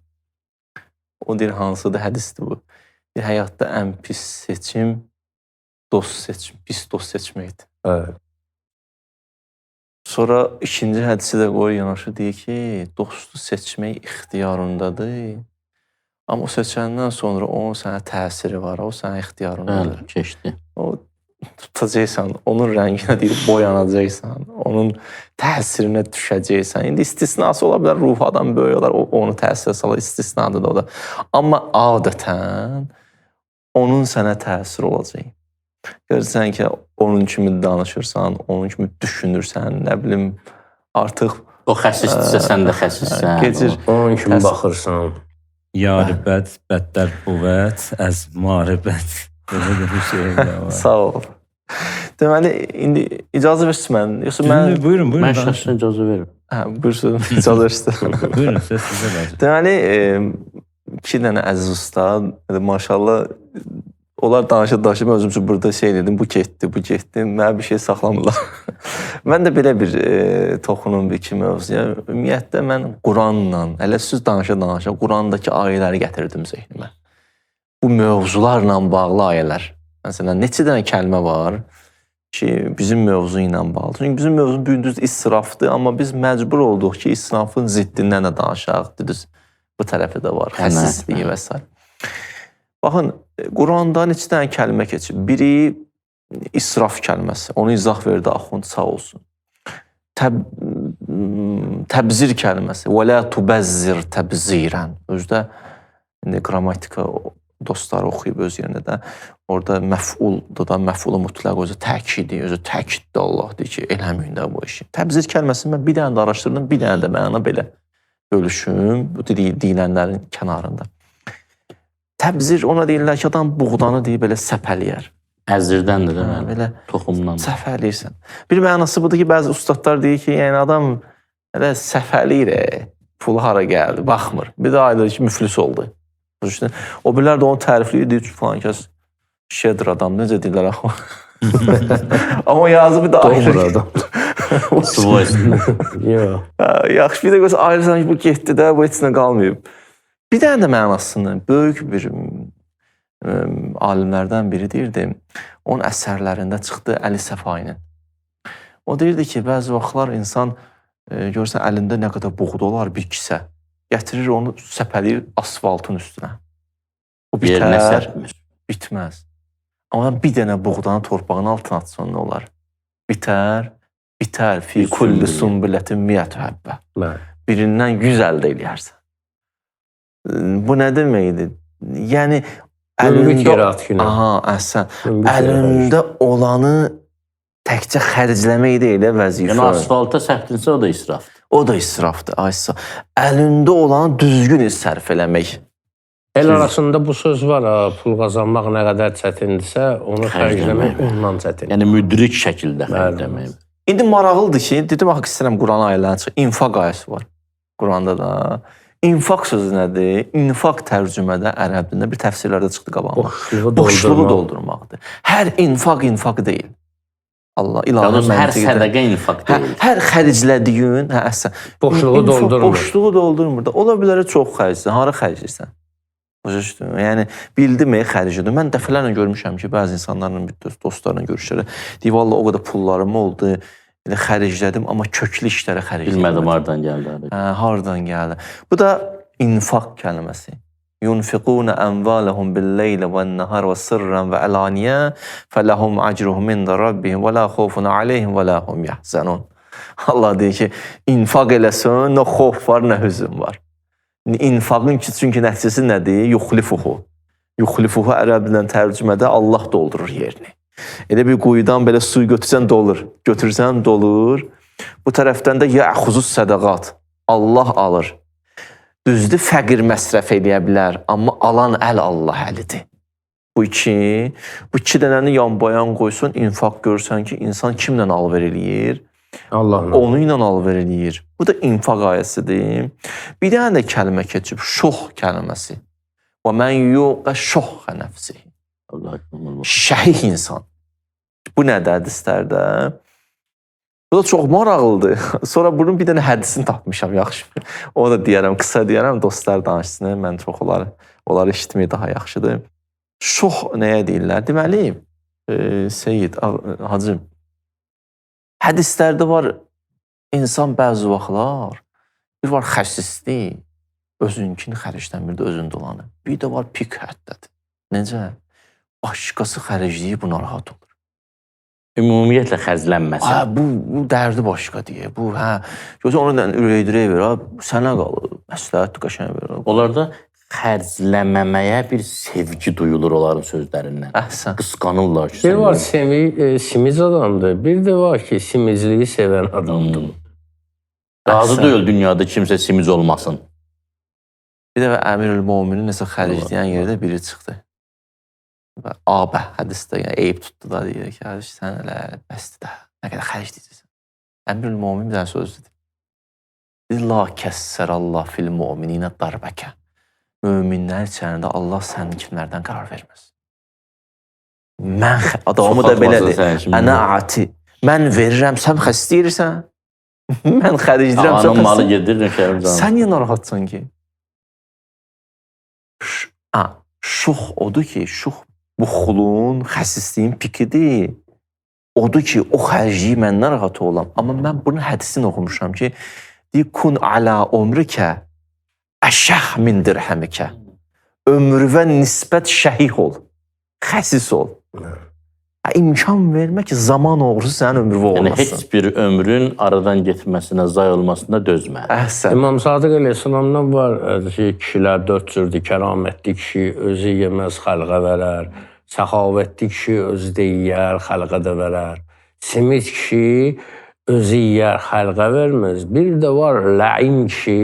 [SPEAKER 3] O deyir, hansıdır, hədisdir bu. Həyatda ən pis seçim pis dost seçməkdir.
[SPEAKER 1] Evet.
[SPEAKER 3] Sonra ikinci hədisi də qoyur yanaşı, deyir ki, dostu seçmək ixtiyarındadır. Amma o seçəndən sonra onun sənə təsiri var, o sənə ixtiyarındadır.
[SPEAKER 2] Keçdi.
[SPEAKER 3] O tutacaqsan, onun rənginə deyir, boyanacaqsan, onun təsirinə düşəcəksən. İndi istisnası ola bilər, ruh adam böyük olar, onu təsirə salır, istisnadır da o da. Amma adətən onun sənə təsiri olacaq. Görürsən ki, onun kimi danışırsan, onun kimi düşünürsən, nə bilim, artıq
[SPEAKER 2] O xəsisdirsə, sən də xəsissən.
[SPEAKER 3] gecir.
[SPEAKER 1] Onun kimi baxırsan.
[SPEAKER 4] Yaribət, bədlər qüvvət, əz maribət. Belə də bir şey var.
[SPEAKER 3] Sağ ol. Deməli, indi icazə versin mən. Yoxsa mən...
[SPEAKER 4] Buyurun, buyurun.
[SPEAKER 2] Mən şəxsən icazə verirəm.
[SPEAKER 3] Hə, buyursun, icazə versin.
[SPEAKER 4] Buyurun, söz sizə lazım.
[SPEAKER 3] Deməli, 2 dənə əziz usta, maşallah, onlar danışa-danışa mən özüm üçün burada şey dedim, bu getdi, mənə bir şey saxlamırlar. Mən də belə bir toxunum bir iki mövzuya. Ümumiyyətlə, mən Quranla, hələ siz danışa-danışa Qurandakı ayələri gətirdim zehnimə. Bu mövzularla bağlı ayələr. Məsələn, neçə dənə kəlmə var ki, bizim mövzu ilə bağlı. Çünki bizim mövzu gündüz israfdır, amma biz məcbur olduq ki, israfın ziddindən də danışaq. Düz bu tərəfi də var, xəsisliyi və s. Baxın, Quranda neçə dənə kəlmə keçir. Biri israf kəlməsi. Onu izah verdi Axund, sağ olsun. Təbzir kəlməsi. Və lə tubəzzir təbzirən. Özdə qrammatika dostları oxuyub öz yerində də orada məf'uldur da, məf'ulu mütləq özü təkidi, özü təkiddə Allah deyir ki, eləməyin də bu işi. Təbzir kəlməsini mən bir dənə də araşdırdım, bir dənə də məna belə bölüşüm, bu deyilənlərin kənarında. Təbzir ona deyirlər ki, adam buğdanı deyib belə səpəliyər.
[SPEAKER 2] Əzdirdəndir də mən,
[SPEAKER 3] Belə
[SPEAKER 2] toxumdan.
[SPEAKER 3] səfəliyirsən. Bir mənası budur ki, bəzi ustadlar deyir ki, yəni adam elə səfəliyir, pulu hara gəldi, baxmır. Bir də aydır ki, müflis oldu. O birlər də onu tərifləyir, deyir ki, falan kəs şedir adam, necə deyirlər axı. Amma yazı bir də ayrı
[SPEAKER 1] adam.
[SPEAKER 2] Svoysun.
[SPEAKER 1] Yox.
[SPEAKER 3] Yaxşı, bir də göz ayrısan ki, bu getdi də, bu heç nə qalmayıb. Bir dənə də mənasını böyük bir alimlərdən biri deyirdi, onun əsərlərində çıxdı Əli Səfainin. O deyirdi ki, bəzi vaxtlar insan görürsən əlində nə qədər buğda olar bir kisə, gətirir onu səpəliyir asfaltın üstünə. O bitər, bitməz. Amma bir dənə buğdanı torpağın altına atsan nə olar? Bitər, fi kulli sumbilətin miyyətü həbbə. Birindən 100 əldə eləyərsən. Bu nə deməkdir? Yəni, əlində olanı təkcə xərcləmək deyil, vəzifə.
[SPEAKER 2] Yəni, asfalta səpdinsə, o da israfdır.
[SPEAKER 3] O da israfdır, aysa. Əlində olanı düzgün sərf eləmək.
[SPEAKER 1] El arasında bu söz var, pul qazanmaq nə qədər çətindirsə, onu xərcləmək ondan çətin.
[SPEAKER 2] Yəni, müdrik şəkildə xərcləmək.
[SPEAKER 3] İndi maraqlıdır ki, dedim, axı istəyirəm Quran ayələrini çıxır. İnfaq ayəsi var Quranda da. İnfaq sözü nədir? İnfaq tərcümədə, ərəb dilində bir təfsirlərdə çıxdı qabağıma. Boşluğu doldurmaqdır. Hər infaq deyil. Allah ilahın
[SPEAKER 2] hər sədəqə infaq deyil.
[SPEAKER 3] Hər xərclədiyin,
[SPEAKER 1] boşluğu doldurmur.
[SPEAKER 3] Boşluğu doldurmur da. Ola bilər çox xərcləyirsən, hara xərcləyirsən? Yəni, bildim, xərcidir. Mən dəfələrlə görmüşəm ki, bəzi insanlarla, dostlarla görüşlərə, deyib, valla o qədər pullarım oldu, xərclədim, amma köklü işlərə xərclədim.
[SPEAKER 2] Bilmədim, haradan gəldi.
[SPEAKER 3] Haradan gəldi. Bu da infaq kəlməsi. ينفقون أموالهم بالليل والنهار وسرا وعلانية فلهم أجرهم عند ربهم ولا خوف عليهم ولا هم يحزنون. Allah deyir ki, infaq eləsin, nə xof var, nə hüzün var. İnfaqın çünki nəticəsi nədir? Yuxlifuhu. Yuxlifuhu ərəb dilində tərcümədə Allah doldurur yerini. Elə bir quyudan belə suyu götürsən dolur. Götürsən dolur. Bu tərəfdən də yəxuzus sədaqat. Allah alır. Düzdür, fəqir məsrəf eləyə bilər, amma alan əl Allah əlidir. Bu iki dənəni yan-bayan qoysun, infaq görürsən ki, insan kimlə alver eləyir?
[SPEAKER 1] Allahla.
[SPEAKER 3] Onu ilə alver eləyir. Bu da infaq ayəsidir. Bir dənə də kəlmə keçib, şox kəlməsi. Və mən yuqə şoxə nəfsi. Şəhih insan. Bu nədir hədislərdə? Bu da çox maraqlıdır. Sonra bunun bir dənə hədisini tapmışam, yaxşı. Onu da deyərəm, qısa deyərəm, dostlar danışsın. Mən çox onları eşitmək daha yaxşıdır. Şox nəyə deyirlər? Deməli, Seyyid, hacım, hədislərdə var, insan bəzi vaxtlar, bir var xəsislik, özünkini xərcləmir də özündə olanı. Bir də var pik həddədir. Necə? Başqası xərcləyir, bu narahat olur.
[SPEAKER 2] Ümumiyyətlə xərclənməsin.
[SPEAKER 3] Bu dərdi başqa deyə. Bu, gözə onu ürəkdirək ver, sənə qalır, məsləhətdir, qəşəng ver.
[SPEAKER 2] Onlarda xərcləməməyə bir sevgi duyulur onların sözlərindən.
[SPEAKER 3] Əhsən.
[SPEAKER 2] Qısqanırlar ki.
[SPEAKER 1] Bir var simiz adamdır, bir də var ki, simizliyi sevən adamdır.
[SPEAKER 2] Razı
[SPEAKER 3] Əhsən.
[SPEAKER 2] deyil dünyada kimsə simiz olmasın.
[SPEAKER 3] Bir dəfə Əmirül-Möminin nəsə xərcləyən yerdə biri çıxdı. Və abə hədisdə, yəni eyib tutdu da deyir ki, sən elə bəsdir də, nə qədər xərcləyəcəksən. Əmirül-Mömin bir dənə söz dedi. Dedi, la kəssərallah fil mömininə darbəkə. Möminlər içərisində Allah səninkilərdən qərar verməz. Mən adamı da belədir. Ənə ati. Mən verirəm, sən xəstəyirsən. Mən xərcləyirəm, sən
[SPEAKER 2] Amanın malı
[SPEAKER 3] xəstəyirsən.
[SPEAKER 2] gedir, nökərim canım.
[SPEAKER 3] Sən niyə narahatsan ki? Şux odur ki, şux buxulun, xəsisliyin pikidir. Odur ki, o xərcliyi mən narahat olam. Amma mən bunun hədisini oxumuşam ki, deyir, kun ala ömrükə əşəh min dirhəmikə. Ömrüvə nisbət şəhih ol, xəsis ol. İmkan vermə ki, zaman oğrusu sənin ömrüvə
[SPEAKER 2] Yəni
[SPEAKER 3] olmasın.
[SPEAKER 2] heç bir ömrün aradan getməsinə, zay olmasına dözmə.
[SPEAKER 3] Əhsən.
[SPEAKER 1] İmam Sadiq əleyhissalamdan var ki, kişilər 4 cürdür. Kəramətli kişi özü yeməz, xalqa verər. Səxavətli kişi özü də yeyər, xalqa da verər. Simit kişi özü yeyər, xalqa verməz. Bir də var ləim kişi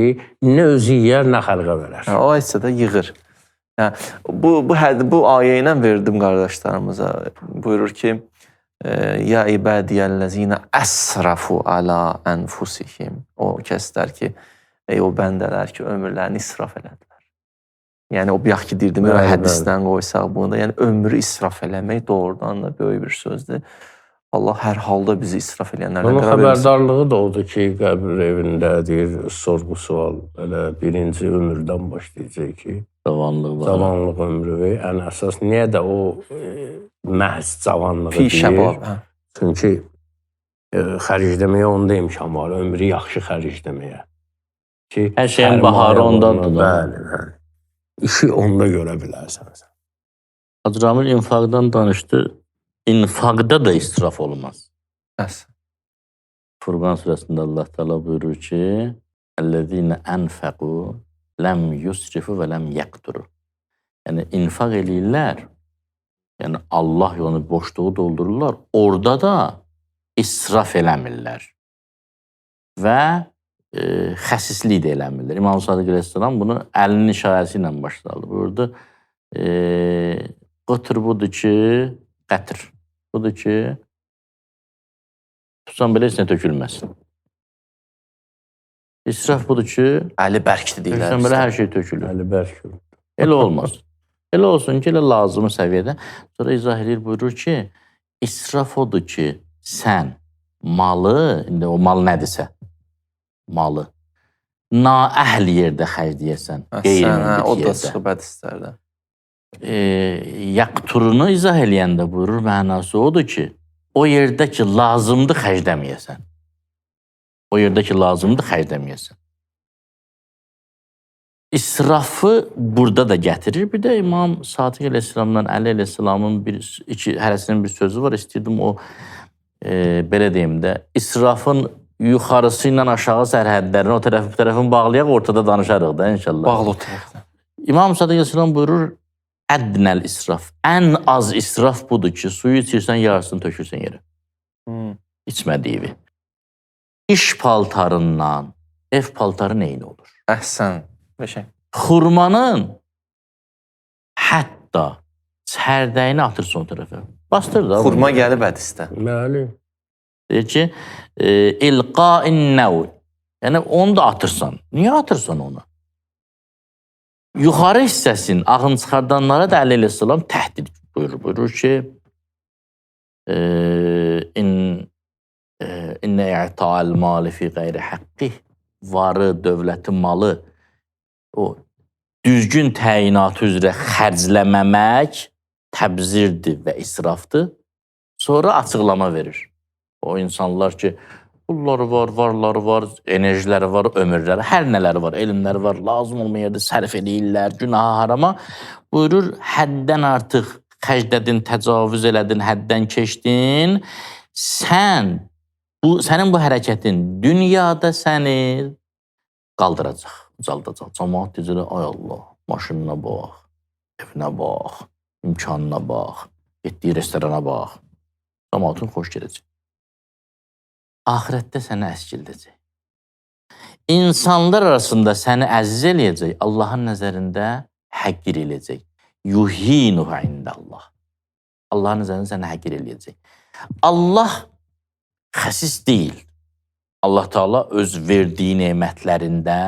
[SPEAKER 1] nə özü yeyər, nə xalqa verər.
[SPEAKER 3] O isə də yığır. Bu ayə ilə verdim qardaşlarımıza. Buyurur ki, ya ibadiyəl-ləzinə əsrafu ala ənfusihim. O kəslər ki, o bəndələr ki, ömürlərini israf elədilər. Yəni, o bayaq ki, deyirdim, hədisdən qoysaq bunu da, yəni ömrü israf eləmək doğrudan da böyük bir sözdür. Allah hər halda bizi israf eləyənlərdən
[SPEAKER 1] Onun
[SPEAKER 3] qərar versin.
[SPEAKER 1] xəbərdarlığı da odur ki, qəbr evində deyir, sorğu sual, elə birinci ömürdən başlayacaq ki,
[SPEAKER 2] Cavanlıq var.
[SPEAKER 1] cavanlıq ömrü, ən əsas niyə də o məhz cavanlığı deyir?
[SPEAKER 3] Şəbab.
[SPEAKER 1] Çünki xərcləməyə onda imkan var, ömrü yaxşı xərcləməyə. Ki,
[SPEAKER 2] Hər şeyin baharı ondadır da.
[SPEAKER 1] Bəli, bəli. İşi onda görə bilərsən.
[SPEAKER 2] Hacı Ramil infaqdan danışdı. İnfaqda da israf olmaz.
[SPEAKER 3] Əhsən.
[SPEAKER 2] Furqan surəsində Allah Teala buyurur ki, "Ellezine enfaqu lem yusrifu və lem yaqturu." Yəni infaq eləyirlər. Yəni Allah yolunu boşluğu doldururlar. Orada da israf eləmirlər. Və xəsislik də eləmirlər. İmam Sadiq əleyhissalam bunu əlinin işarəsi ilə başladı. Buyurdu, qıtr budur ki, qətr. Budur ki, tutsan belə heç nə tökülməsin. İsraf budur ki,
[SPEAKER 3] Əli bərkdir deyirlər.
[SPEAKER 2] tutsan belə hər şey tökülür.
[SPEAKER 1] Əli bərk.
[SPEAKER 2] Elə olmaz. Elə olsun ki, elə lazımı səviyyədə. Sonra izah edir, buyurur ki, israf odur ki, sən malı, indi o mal nədirsə, malı, naəhl yerdə xərcləyəsən,
[SPEAKER 3] O
[SPEAKER 2] qeyri-mülki
[SPEAKER 3] da
[SPEAKER 2] yerdə.
[SPEAKER 3] çıxıb hədislərdə.
[SPEAKER 2] Yaqturunu izah eləyəndə buyurur, mənası odur ki, o yerdə ki, lazımdır xərcləməyəsən. O yerdə ki, lazımdır xərcləməyəsən. İsrafı burada da gətirir. Bir də İmam Sadiq əleyhissalamdan Əli əleyhissalamın hərəsinin bir sözü var. İstəyirdim o, belə deyim də, israfın yuxarısı ilə aşağı sərhədlərini, o tərəfi, bu tərəfini bağlayaq, ortada danışarıq da inşallah.
[SPEAKER 3] Bağlı o tərəfdən.
[SPEAKER 2] İmam Sadiq əleyhissalam buyurur, ədnəl israf. Ən az israf budur ki, suyu içirsən, yarısını tökürsən yerə. İçmədiyi. İş paltarından ev paltarı neyin olur?
[SPEAKER 3] Əhsən. Beşək.
[SPEAKER 2] Xurmanın hətta çərdəyini atırsan o tərəfə. Bastır da.
[SPEAKER 3] Xurma gəlib hədisdə.
[SPEAKER 1] Bəli.
[SPEAKER 2] Deyir ki, ilqa'in nəv. Yəni, onu da atırsan. Niyə atırsan onu? Yuxarı hissəsin ağın çıxardanlara da Əli əleyhissalam təhdid buyurur. Buyurur ki, İnnə i'ta'al mali fi qeyri haqqi. Varı, dövləti, malı o düzgün təyinatı üzrə xərcləməmək təbzirdir və israfdır. Sonra açıqlama verir. O insanlar ki, pulları var, varları var, enerjiləri var, ömürləri, hər nələri var, elmləri var, lazım olmayan yerdə sərf edirlər, günaha harama. Buyurur, həddən artıq xərclədin, təcavüz elədin, həddən keçdin. Sənin bu hərəkətin dünyada səni qaldıracaq, ucaldacaq. Cəmaət deyəcək, ay Allah, maşınına bax, evinə bax, imkanına bax, getdiyi restorana bax. Cəmaatın xoş gedəcək. Ahirətdə sənə əskildəcək. İnsanlar arasında səni əziz eləyəcək, Allahın nəzərində həqqir eləyəcək. Yuhinuhu indəllah. Allahın nəzərində səni həqqir eləyəcək. Allah xəsis deyil. Allah Teala öz verdiyi nemətlərində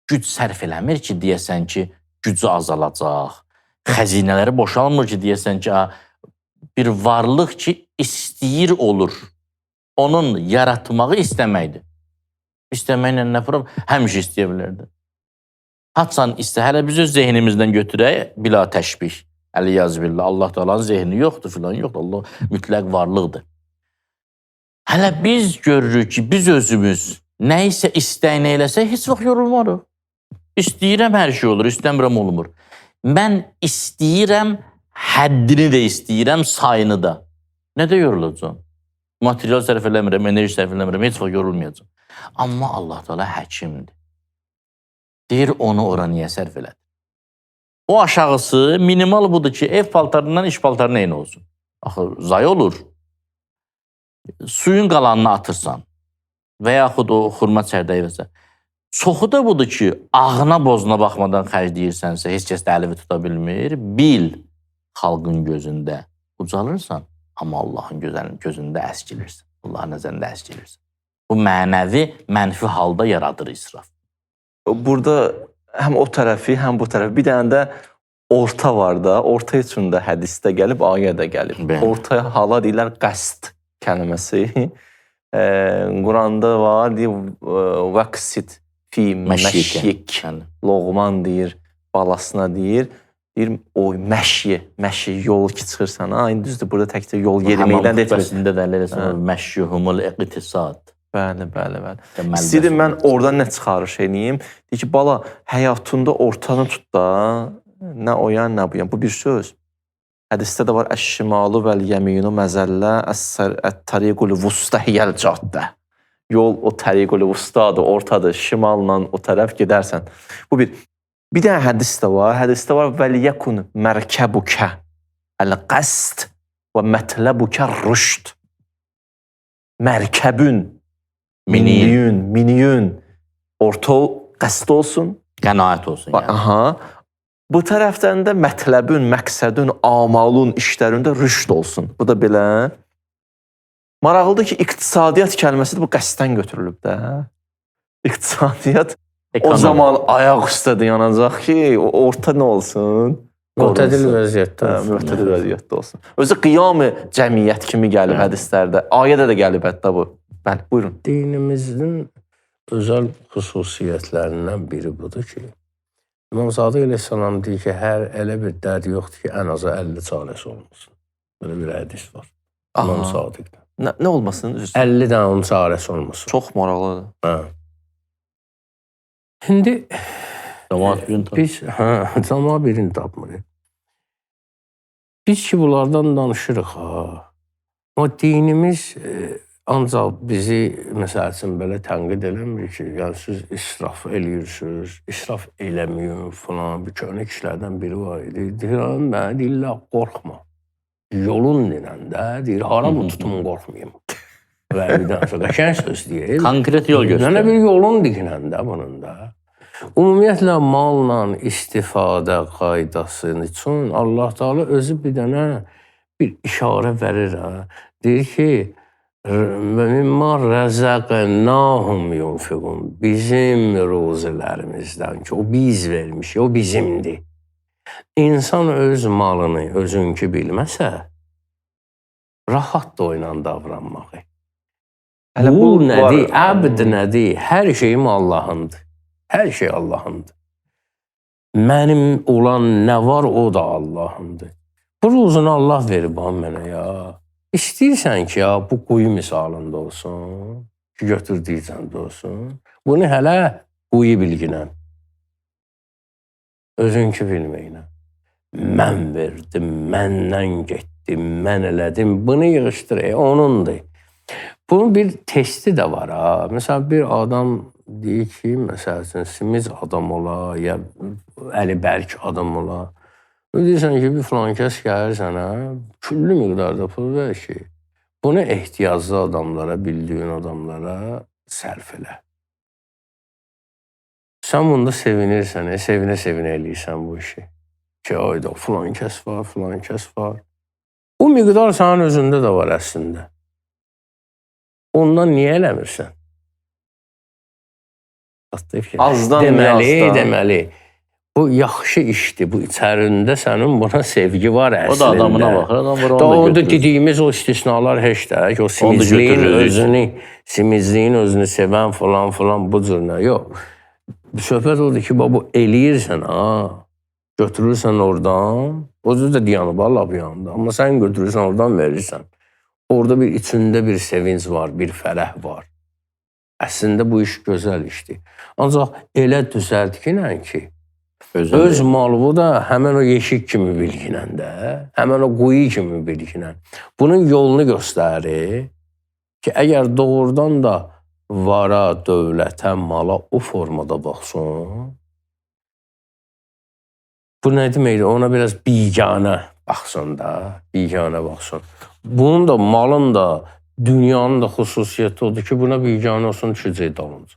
[SPEAKER 2] güc sərf eləmir ki, deyəsən ki, gücü azalacaq. Xəzinələri boşalmır ki, deyəsən ki, bir varlıq ki, istəyir olur. Onun yaratmağı istəməkdir. İstəməklə nə problem? Həmişə istəyə bilərdi. Haçan istə, hələ biz öz zehnimizdən götürək, bila təşbih. Əliyyazbillah, Allah Teala'nın zehni yoxdur, filan yoxdur. Allah mütləq varlıqdır. Hələ biz görürük ki, biz özümüz nə isə istəyini eləsək, heç vaxt yorulmarıq. İstəyirəm, hər şey olur, istəmirəm, olmur. Mən istəyirəm, həddini də istəyirəm, sayını da. Nə də yorulacam? Material sərf eləmirəm, enerji sərf eləmirəm, heç vaxt yorulmayacam. Amma Allah Teala həkimdir. Deyir, onu ora niyə sərf elədi? O aşağısı minimal budur ki, ev paltarından iş paltarına eyni olsun. Axı, zay olur. Suyun qalanını atırsan və yaxud o xurma çərdəyi vəsə. Çoxu da budur ki, ağına bozuna baxmadan xərcləyirsənsə, heç kəs də əlini tuta bilmir. Bil, xalqın gözündə ucalırsan, amma Allahın gözündə əskilirsən. Allahın nəzərində əskilirsən. Bu mənəvi, mənfi halda yaradır israf.
[SPEAKER 3] Burada həm o tərəfi, həm bu tərəfi. Bir dənə də orta var da. Orta üçün də hədisdə gəlib, ayədə gəlib. Orta hala deyirlər qəsd kəlməsi. Quranda var, deyir, vəqsid fi məşyik. Loğman deyir, balasına deyir. Deyir, o məşyi yol ki çıxırsan. İndi düzdür, burada təkcə yol yeriməkdən
[SPEAKER 2] etmir. Həman xütbəsində dəli eləsən, məşyuhumul iqtisad.
[SPEAKER 3] Bəli. İstəyirəm mən oradan nə çıxarış eləyim? Deyir ki, bala, həyatında ortanı tut da, nə o yan, nə bu yan. Bu bir söz. Hədisdə də var, əş-şimalu vəl-yəminu məzəllə, ət-tariqul vustəhiyəl caddə. Yol o tariqul vustadır, ortadır, şimalla o tərəf gedərsən. Bu bir. Bir dənə hədis də var. Hədisdə var, vəl-yəkun mərkəbukə əl-qəst və mətləbukə rüşd. Mərkəbün, miniyün, orta qəsd olsun.
[SPEAKER 2] Qənaət olsun.
[SPEAKER 3] Aha. Bu tərəfdən də mətləbün, məqsədün, amalun, işlərində rüşd olsun. Bu da belə. Maraqlıdır ki, iqtisadiyyat kəlməsi də bu qəsdən götürülüb də. İqtisadiyyat o zaman ayaq üstədə yanacaq ki, orta nə olsun?
[SPEAKER 1] Mühtədil vəziyyətdə olsun.
[SPEAKER 3] Mühtədil vəziyyətdə olsun. Özü qiyam-ı cəmiyyət kimi gəlib hədislərdə. Ayədə də gəlib hətta bu. Bəli, buyurun.
[SPEAKER 1] Dinimizin özəl xüsusiyyətlərindən biri budur ki, İmam Sadiq əleyhissalam deyir ki, hər elə bir dərd yoxdur ki, ən azı 50 çarəsi olmasın. Belə bir hədis var. İmam Sadiq'da.
[SPEAKER 3] Nə olmasın?
[SPEAKER 1] 50 dənə onun çarəsi olmasın.
[SPEAKER 3] Çox maraqlıdır.
[SPEAKER 1] Hə. İndi
[SPEAKER 2] biz
[SPEAKER 1] cəmaat birini tapmırıq. Biz ki, bunlardan danışırıq, Amma dinimiz ancaq bizi, məsəl üçün, belə tənqid eləmir ki, yəni siz israf eləyirsiniz, israf eləməyin falan, bir köhnə kişilərdən biri var idi. Deyir, mənə deyirlər, qorxma. Yolun dinəndə, deyir, haramı tutum, qorxmayayım. Və bir dənə qəşəng söz deyir.
[SPEAKER 2] Konkret yol göstərir.
[SPEAKER 1] Yəni bir yolun dinəndə bunun da. Ümumiyyətlə, malla istifadə qaydası üçün Allah Teala özü bir dənə bir işarə verir. Deyir ki, mimma rəzəqnahum yunfiqun. Bizim ruzilərimizdən ki, o biz vermiş, o bizimdir. İnsan öz malını özünkü bilməsə, rahat da oyla davranmağı. Bu nədir, əbd nədir, hər şeyim Allahındır. Hər şey Allahındır. Mənim olan nə var, o da Allahındır. Bu ruzunu Allah verib mənə ya. İstəyirsən ki, ya, bu quyu misalında olsun, ki, götür deyirsən də olsun. Bunu hələ quyu bilginə, özünkü bilməklə. Mən verdim, məndən getdim, mən elədim, bunu yığışdır, onundur. Bunun bir testi də var. Məsələn, bir adam deyir ki, məsəl üçün, simiz adam ola, ya əli bərk adam ola. Deyirsən ki, bir filan kəs gəlir sənə, küllü miqdarda pul ver ki, bunu ehtiyaclı adamlara, bildiyin adamlara sərf elə. Sən bunda sevinirsən, sevinə-sevinə eləyirsən bu işi. Ki, ayda filan kəs var, filan kəs var. O miqdar sənin özündə də var əslində. Ondan niyə eləmirsən?
[SPEAKER 3] Azdan
[SPEAKER 1] Deməli. Bu yaxşı işdir. Bu içərində sənin buna sevgi var əslində.
[SPEAKER 2] O da adamına baxır, adam var,
[SPEAKER 1] da
[SPEAKER 2] onu da
[SPEAKER 1] o dediyimiz o istisnalar heç də. O simizliyin özünü sevən falan bu cür nə? Yox. Söhbət odur ki, bu eləyirsən, götürürsən oradan, o cür də diyanı var, bu yanında. Amma sən götürürsən oradan verirsən. Orada bir içində bir sevinç var, bir fərəh var. Əslində bu iş gözəl işdir. Ancaq elə düzəldiklə ki, öz malı da həmən o yeşik kimi bilginən də, həmən o quyu kimi bilginən. Bunun yolunu göstərir ki, əgər doğrudan da vara, dövlətə, mala o formada baxsın, bu nə deməkdir? Ona biraz biganə baxsın da, biganə baxsın. Bunun da, malın da, dünyanın da xüsusiyyəti odur ki, buna biganə olsun, düşəcək dalınca.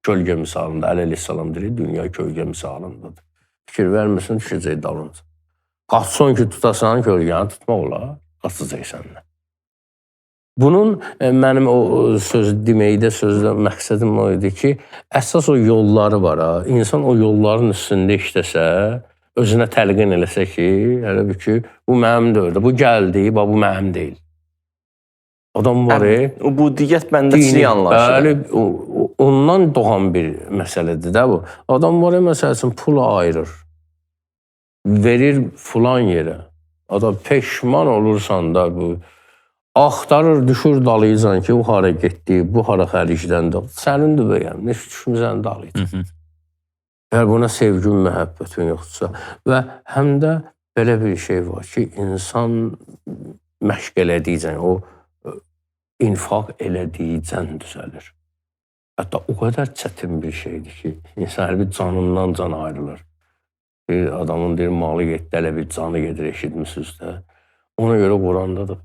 [SPEAKER 1] Kölgə misalında, Əleyhisselam deyir, dünya kölgə misalındadır. Fikir verməsin, düşəcək dalınca. Qaçson ki, tutasan kölgəni tutmaq olar, qaçacaq səndən. Bunun mənim o söz deməkdə, sözdə məqsədim o idi ki, əsas o yolları var. İnsan o yolların üstündə işləsə, özünə təlqin eləsə ki, hələ bir ki, bu mənim deyil, bu gəldi, bu mənim deyil. Adam var,
[SPEAKER 3] bu diqqət məndəçilik anlayışı.
[SPEAKER 1] Bəli, ondan doğan bir məsələdir də bu. Adam var, məsəl üçün, pulu ayırır, verir filan yerə. Adam peşman olursan da bu, axtarır, düşür dalayıcan ki, bu hara getdi, bu hara xəricləndi. Sənindir bəyəm, nə düşmüsən dalayıcan. Əgər buna sevgin, məhəbbətin yoxdursa. Və həm də belə bir şey var ki, insan məşq elədikcə, o infaq elədikcən düzəlir. Hətta o qədər çətin bir şeydir ki, insan bir canından can ayrılır. Bir adamın deyir, malı getdi, elə bir canı gedir, eşitmişsiniz də. Ona görə Quranda da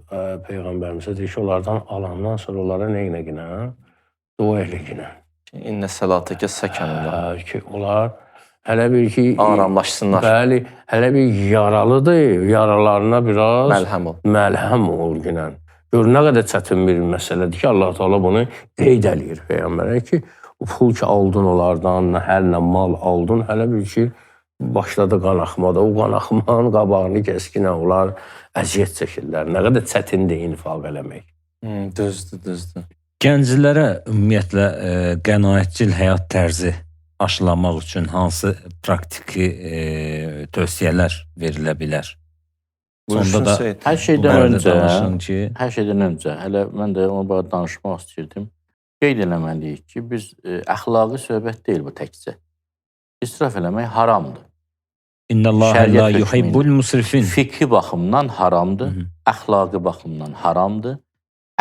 [SPEAKER 1] Peyğəmbərimizə deyir ki, onlardan alandan sonra onlara nə ilə, dua elə.
[SPEAKER 3] İnnə səlatəkə səkənlər.
[SPEAKER 1] Ki, onlar hələ bir ki...
[SPEAKER 3] Aramlaşsınlar.
[SPEAKER 1] Bəli, hələ bir yaralıdır, yaralarına biraz... Məlhəm ol günən. Gör, nə qədər çətin bir məsələdir ki, Allah Teala bunu qeyd eləyir Peyğəmbərə ki, pul ki aldın onlardan, hər nə mal aldın, hələ bir ki, başladı qan axmada. O qan axmanın qabağını kəskinə onlar əziyyət çəkirlər. Nə qədər çətindir infaq eləmək.
[SPEAKER 3] Düzdür.
[SPEAKER 4] Gənclərə ümumiyyətlə qənaətcil həyat tərzi aşılamaq üçün hansı praktiki tövsiyələr verilə bilər? Sonda da
[SPEAKER 2] hər şeydən öncə, hələ mən də ona bara danışmaq istəyirdim. Qeyd eləməliyik ki, biz əxlaqi söhbət deyil bu təkcə. İsraf eləmək haramdır.
[SPEAKER 4] İnnəlləhə la yuhibbul musrifin.
[SPEAKER 2] Fikri baxımdan haramdır, əxlaqi baxımdan haramdır.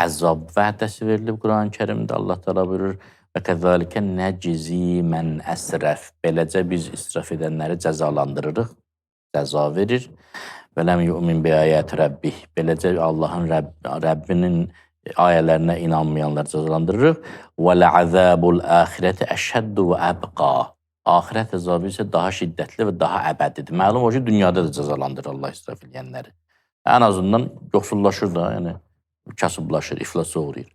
[SPEAKER 2] Əzab vədəsi verilib Quran-ı Kərimdə. Allah təala buyurur: "Və kəzəlikə nəczi mən əsrəf." Beləcə biz israf edənləri cəzalandırırıq, cəza verir. Və ləm yu'min bi ayati rabbih. Beləcə Allahın Rəbbinin ayələrinə inanmayanlar cəzalandırırıq. Və l'azabul axirati əşəddu və əbqa. Axirət əzabı isə daha şiddətli və daha əbədidir. Məlum o ki, dünyada da cəzalandırır Allah israf edənləri. Ən azından yoxsullaşır da, yəni kasıblaşır, iflasa uğrayır.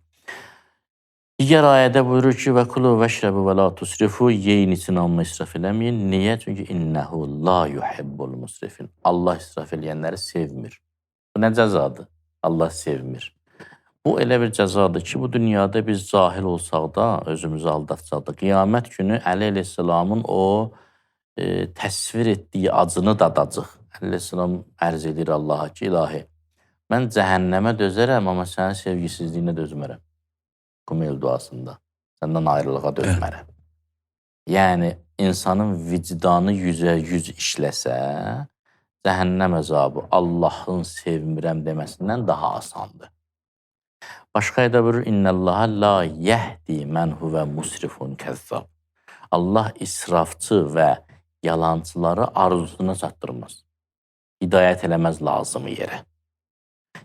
[SPEAKER 2] Digər ayədə buyurur ki, və kulu vəşrəbu və la tusrifu, yeyin için amma israf eləməyin. Niyə? Çünki innəhu la yuhibbul musrifin. Allah israf eləyənləri sevmir. Bu nə cəzadır? Allah sevmir. Bu elə bir cəzadır ki, bu dünyada biz cahil olsaq da, özümüzü aldatsaq da, qiyamət günü Əli əleyhissalamın o təsvir etdiyi acını dadacaq. Əli əleyhissalam ərz edir Allaha ki, ilahi, mən cəhənnəmə dözərəm, amma sənin sevgisizliyinə dözmərəm. Kumel duasında. Səndən ayrılığa dözmərəm. Yəni, insanın vicdanı 100% işləsə, cəhənnəm əzabı Allahın sevmirəm deməsindən daha asandır. Başqa ayədə buyurur, İnnəllaha la yəhdi mən huvə musrifun kəzzab. Allah israfçı və yalancıları arzusuna çatdırmaz. Hidayət eləməz lazımı yerə.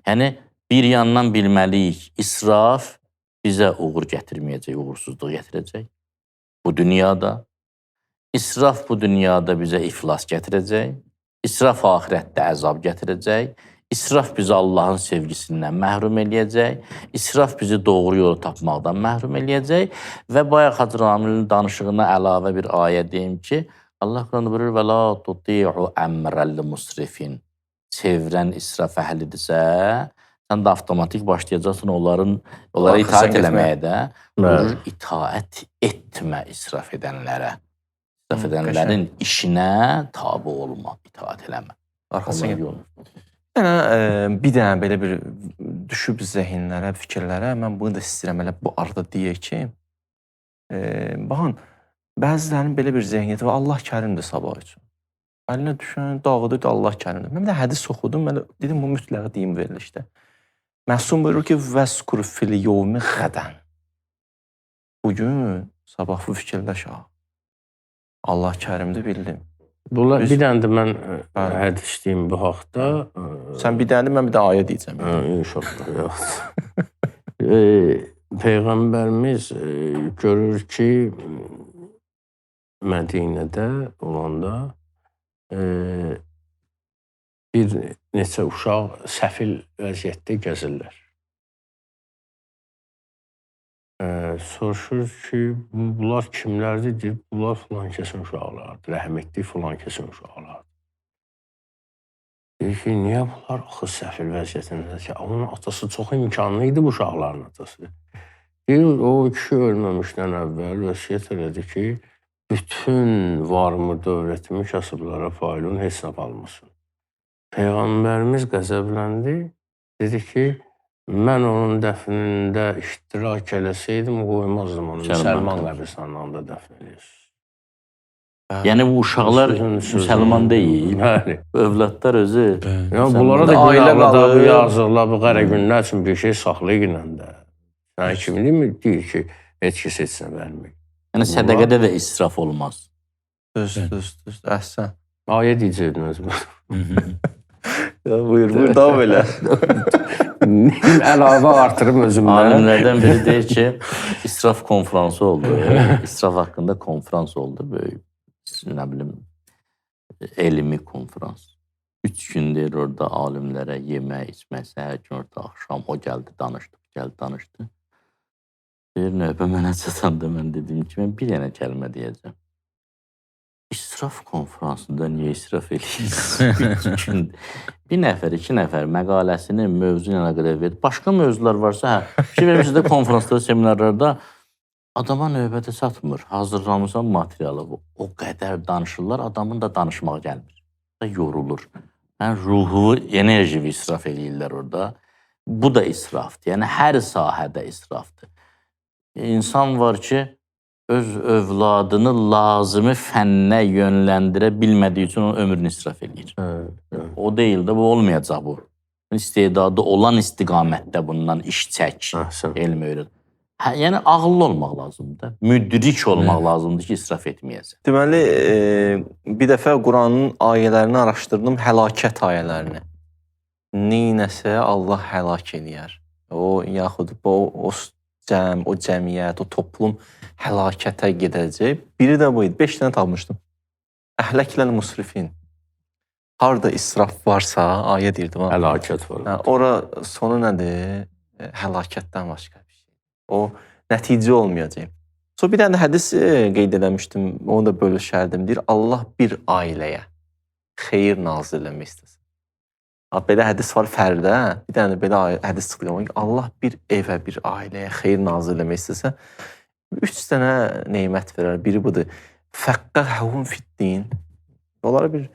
[SPEAKER 2] Yəni, bir yandan bilməliyik, israf bizə uğur gətirməyəcək, uğursuzluq gətirəcək. Bu dünyada. İsraf bu dünyada bizə iflas gətirəcək, israf axirətdə əzab gətirəcək, israf bizi Allahın sevgisindən məhrum eləyəcək, israf bizi doğru yolu tapmaqdan məhrum eləyəcək və bayaq Hacı Ramilin danışığına əlavə bir ayə deyim ki, Allah Quranda buyurur və la tuti'u əmrəl musrifin. Çevirən israf əhlidirsə, sən də avtomatik başlayacaqsın onlara itaət eləməyə də. Buyurur, itaət etmə israf edənlərə. İsraf edənlərin işinə tabi olma, itaət eləmə.
[SPEAKER 3] Arxasına yəni, bir dənə belə bir düşüb zehinlərə, fikirlərə, mən bunu da istəyirəm elə bu arada deyək ki, baxın, bəzilərinin belə bir zehniyyəti var, Allah kərimdir sabah üçün. Əlinə düşən, dağıdır da Allah kərimdir. Mən bir də hədis oxudum, dedim, bu mütləq deyim verilişdə. Məsum buyurur ki, vəskur fil yovmi qədən. Bugün, sabah bu fikirləş, Allah kərimdir, bildim.
[SPEAKER 1] Bunlar bir dənə də mən hədis deyim bu haqda.
[SPEAKER 3] Sən bir dənə, mən bir də ayə deyəcəm.
[SPEAKER 1] İnşallah, yox. Peyğəmbərimiz görür ki, Mədinədə olanda bir neçə uşaq səfil vəziyyətdə gəzirlər. Soruşur ki, bunlar kimlərdir? Deyir, bunlar filan kəsin uşaqlardır, rəhmətli filan kəsin uşaqlardır. Deyir ki, niyə bunlar axı səfil vəziyyətində ki, onun atası çox imkanlı idi bu uşaqların atası. Deyir, o kişi ölməmişdən əvvəl vəsiyyət elədi ki, bütün varımı, dövlətimi kasıblara failun heç nə qalmasın. Peyğəmbərimiz qəzəbləndi, dedi ki, mən onun dəfnində iştirak eləsəydim, qoymazdım onu. Müsəlman qəbristanlığında dəfn eləyəsiniz.
[SPEAKER 2] Yəni, bu uşaqlar müsəlman deyil.
[SPEAKER 1] Bəli.
[SPEAKER 2] Övladlar özü.
[SPEAKER 1] Bunlara da günahlı bu yazıqlar, bu qərə günlər üçün bir şey saxlayın də. Sən kimlik mi deyir ki, heç kəs etsinə vermək.
[SPEAKER 2] Yəni, sədəqədə də israf olmaz.
[SPEAKER 3] Düz, əhsən.
[SPEAKER 1] Ayə deyəcəkdiniz mi?
[SPEAKER 3] Buyur, daha belə.
[SPEAKER 1] Əlavə artırım özümdən.
[SPEAKER 2] Alimlərdən biri deyir ki, israf konfransı oldu. İsraf haqqında konfrans oldu. Böyük, nə bilim, elmi konfrans. 3 gün deyir orada alimlərə yemək, içmək, səhər gün orada axşam o gəldi, danışdı. Deyir, növbə mənə çatanda mən dedim ki, mən bir dənə kəlmə deyəcəm. İsraf konfransında niyə israf eləyirsiniz? Bir nəfər, 2 nəfər məqaləsini mövzu ilə qədər verdi. Başqa mövzular varsa, ki vermişsiniz də konfransda, seminarlarda adama növbədə çatmır. Hazırlamışsan materialı. O qədər danışırlar, adamın da danışmağa gəlmir. Yorulur. Yəni, ruhu, enerji israf eləyirlər orada. Bu da israfdır. Yəni, hər sahədə israfdır. İnsan var ki, öz övladını lazımi fənnə yönləndirə bilmədiyi üçün onun ömrünü israf edir. O deyil də, bu olmayacaq bu. İstedadı olan istiqamətdə bundan iş çək, elm öyrət. Yəni, ağıllı olmaq lazımdır. Müdrik olmaq lazımdır ki, israf etməyəsən.
[SPEAKER 3] Deməli, bir dəfə Quranın ayələrini araşdırdım, həlakət ayələrini. Neynəsə Allah həlak eləyər. O, yaxud o cəmiyyət, o toplum həlakətə gedəcək. Biri də bu idi. 5 dənə tapmışdım. Əhləkləl musrifin. Harada israf varsa, ayə deyirdim.
[SPEAKER 1] Həlakət var.
[SPEAKER 3] Ora sonu nədir? Həlakətdən başqa bir şey. O nəticə olmayacaq. Sonra bir dənə hədis qeyd eləmişdim. Onu da bölüşərdim. Deyir, Allah bir ailəyə xeyir nazil eləmək istəsin. Belə hədis var fərdə. Bir dənə belə hədis çıxdı. Allah bir evə, bir ailəyə xeyir nazil eləmək istəsə, 3 dənə neymət verər. Biri budur. Fəqqəhəhum fiddin. Onlara bir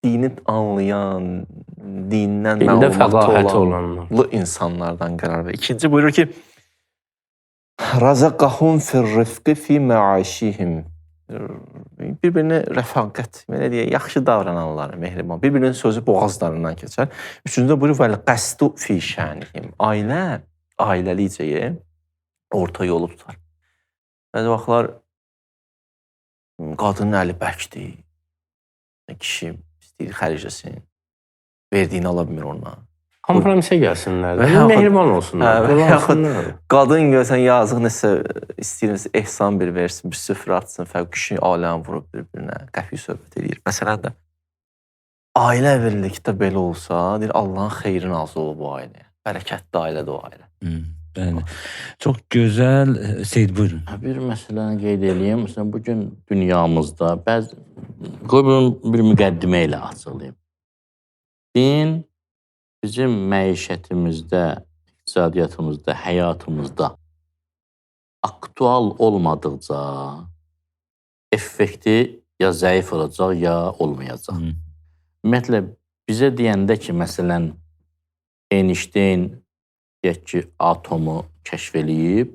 [SPEAKER 3] dini anlayan, dindən məlumatı olanlı insanlardan qərar verir. İkinci buyurur ki, razaqahum fir-rifqi fi məaşihim. Bir-birinə rəfaqət, belə deyək, yaxşı davrananlar, mehriban. Bir-birinin sözü boğazlarından keçər. Üçüncüdə buyurur, vəl-qəstu fi şənihim. Ailəlikcəyə orta yolu tutar. Bəzi vaxtlar qadının əli bəkdir, kişi istəyir xərcləsin, verdiyini ala bilmir ondan.
[SPEAKER 1] Kompromisə gəlsinlər.
[SPEAKER 3] Və
[SPEAKER 1] də,
[SPEAKER 3] yaxud-
[SPEAKER 1] mehriban olsunlar.
[SPEAKER 3] Hə, və
[SPEAKER 1] Qulansınlar.
[SPEAKER 3] Qadın görsən yazıq nəsə istəyir ehsan bir versin, bir süfrə atsın, fərqli aləm vurub bir-birinə, qəfil söhbət edir. Məsələn də ailə evlilikdə belə olsa, deyir Allahın xeyri nazil olur bu ailəyə. Bərəkətli ailədir o ailə.
[SPEAKER 4] Bəli. Çox gözəl. Seyid buyurun.
[SPEAKER 2] Bir məsələni qeyd edeyim. Məsələn, bugün dünyamızda qoy bunu bir müqəddimə ilə açıqlayım. Din bizim məişətimizdə, iqtisadiyyatımızda, həyatımızda aktual olmadıqca effekti ya zəif olacaq, ya olmayacaq. Ümumiyyətlə, bizə deyəndə ki, məsələn, Einstein deyək ki, atomu kəşf eləyib,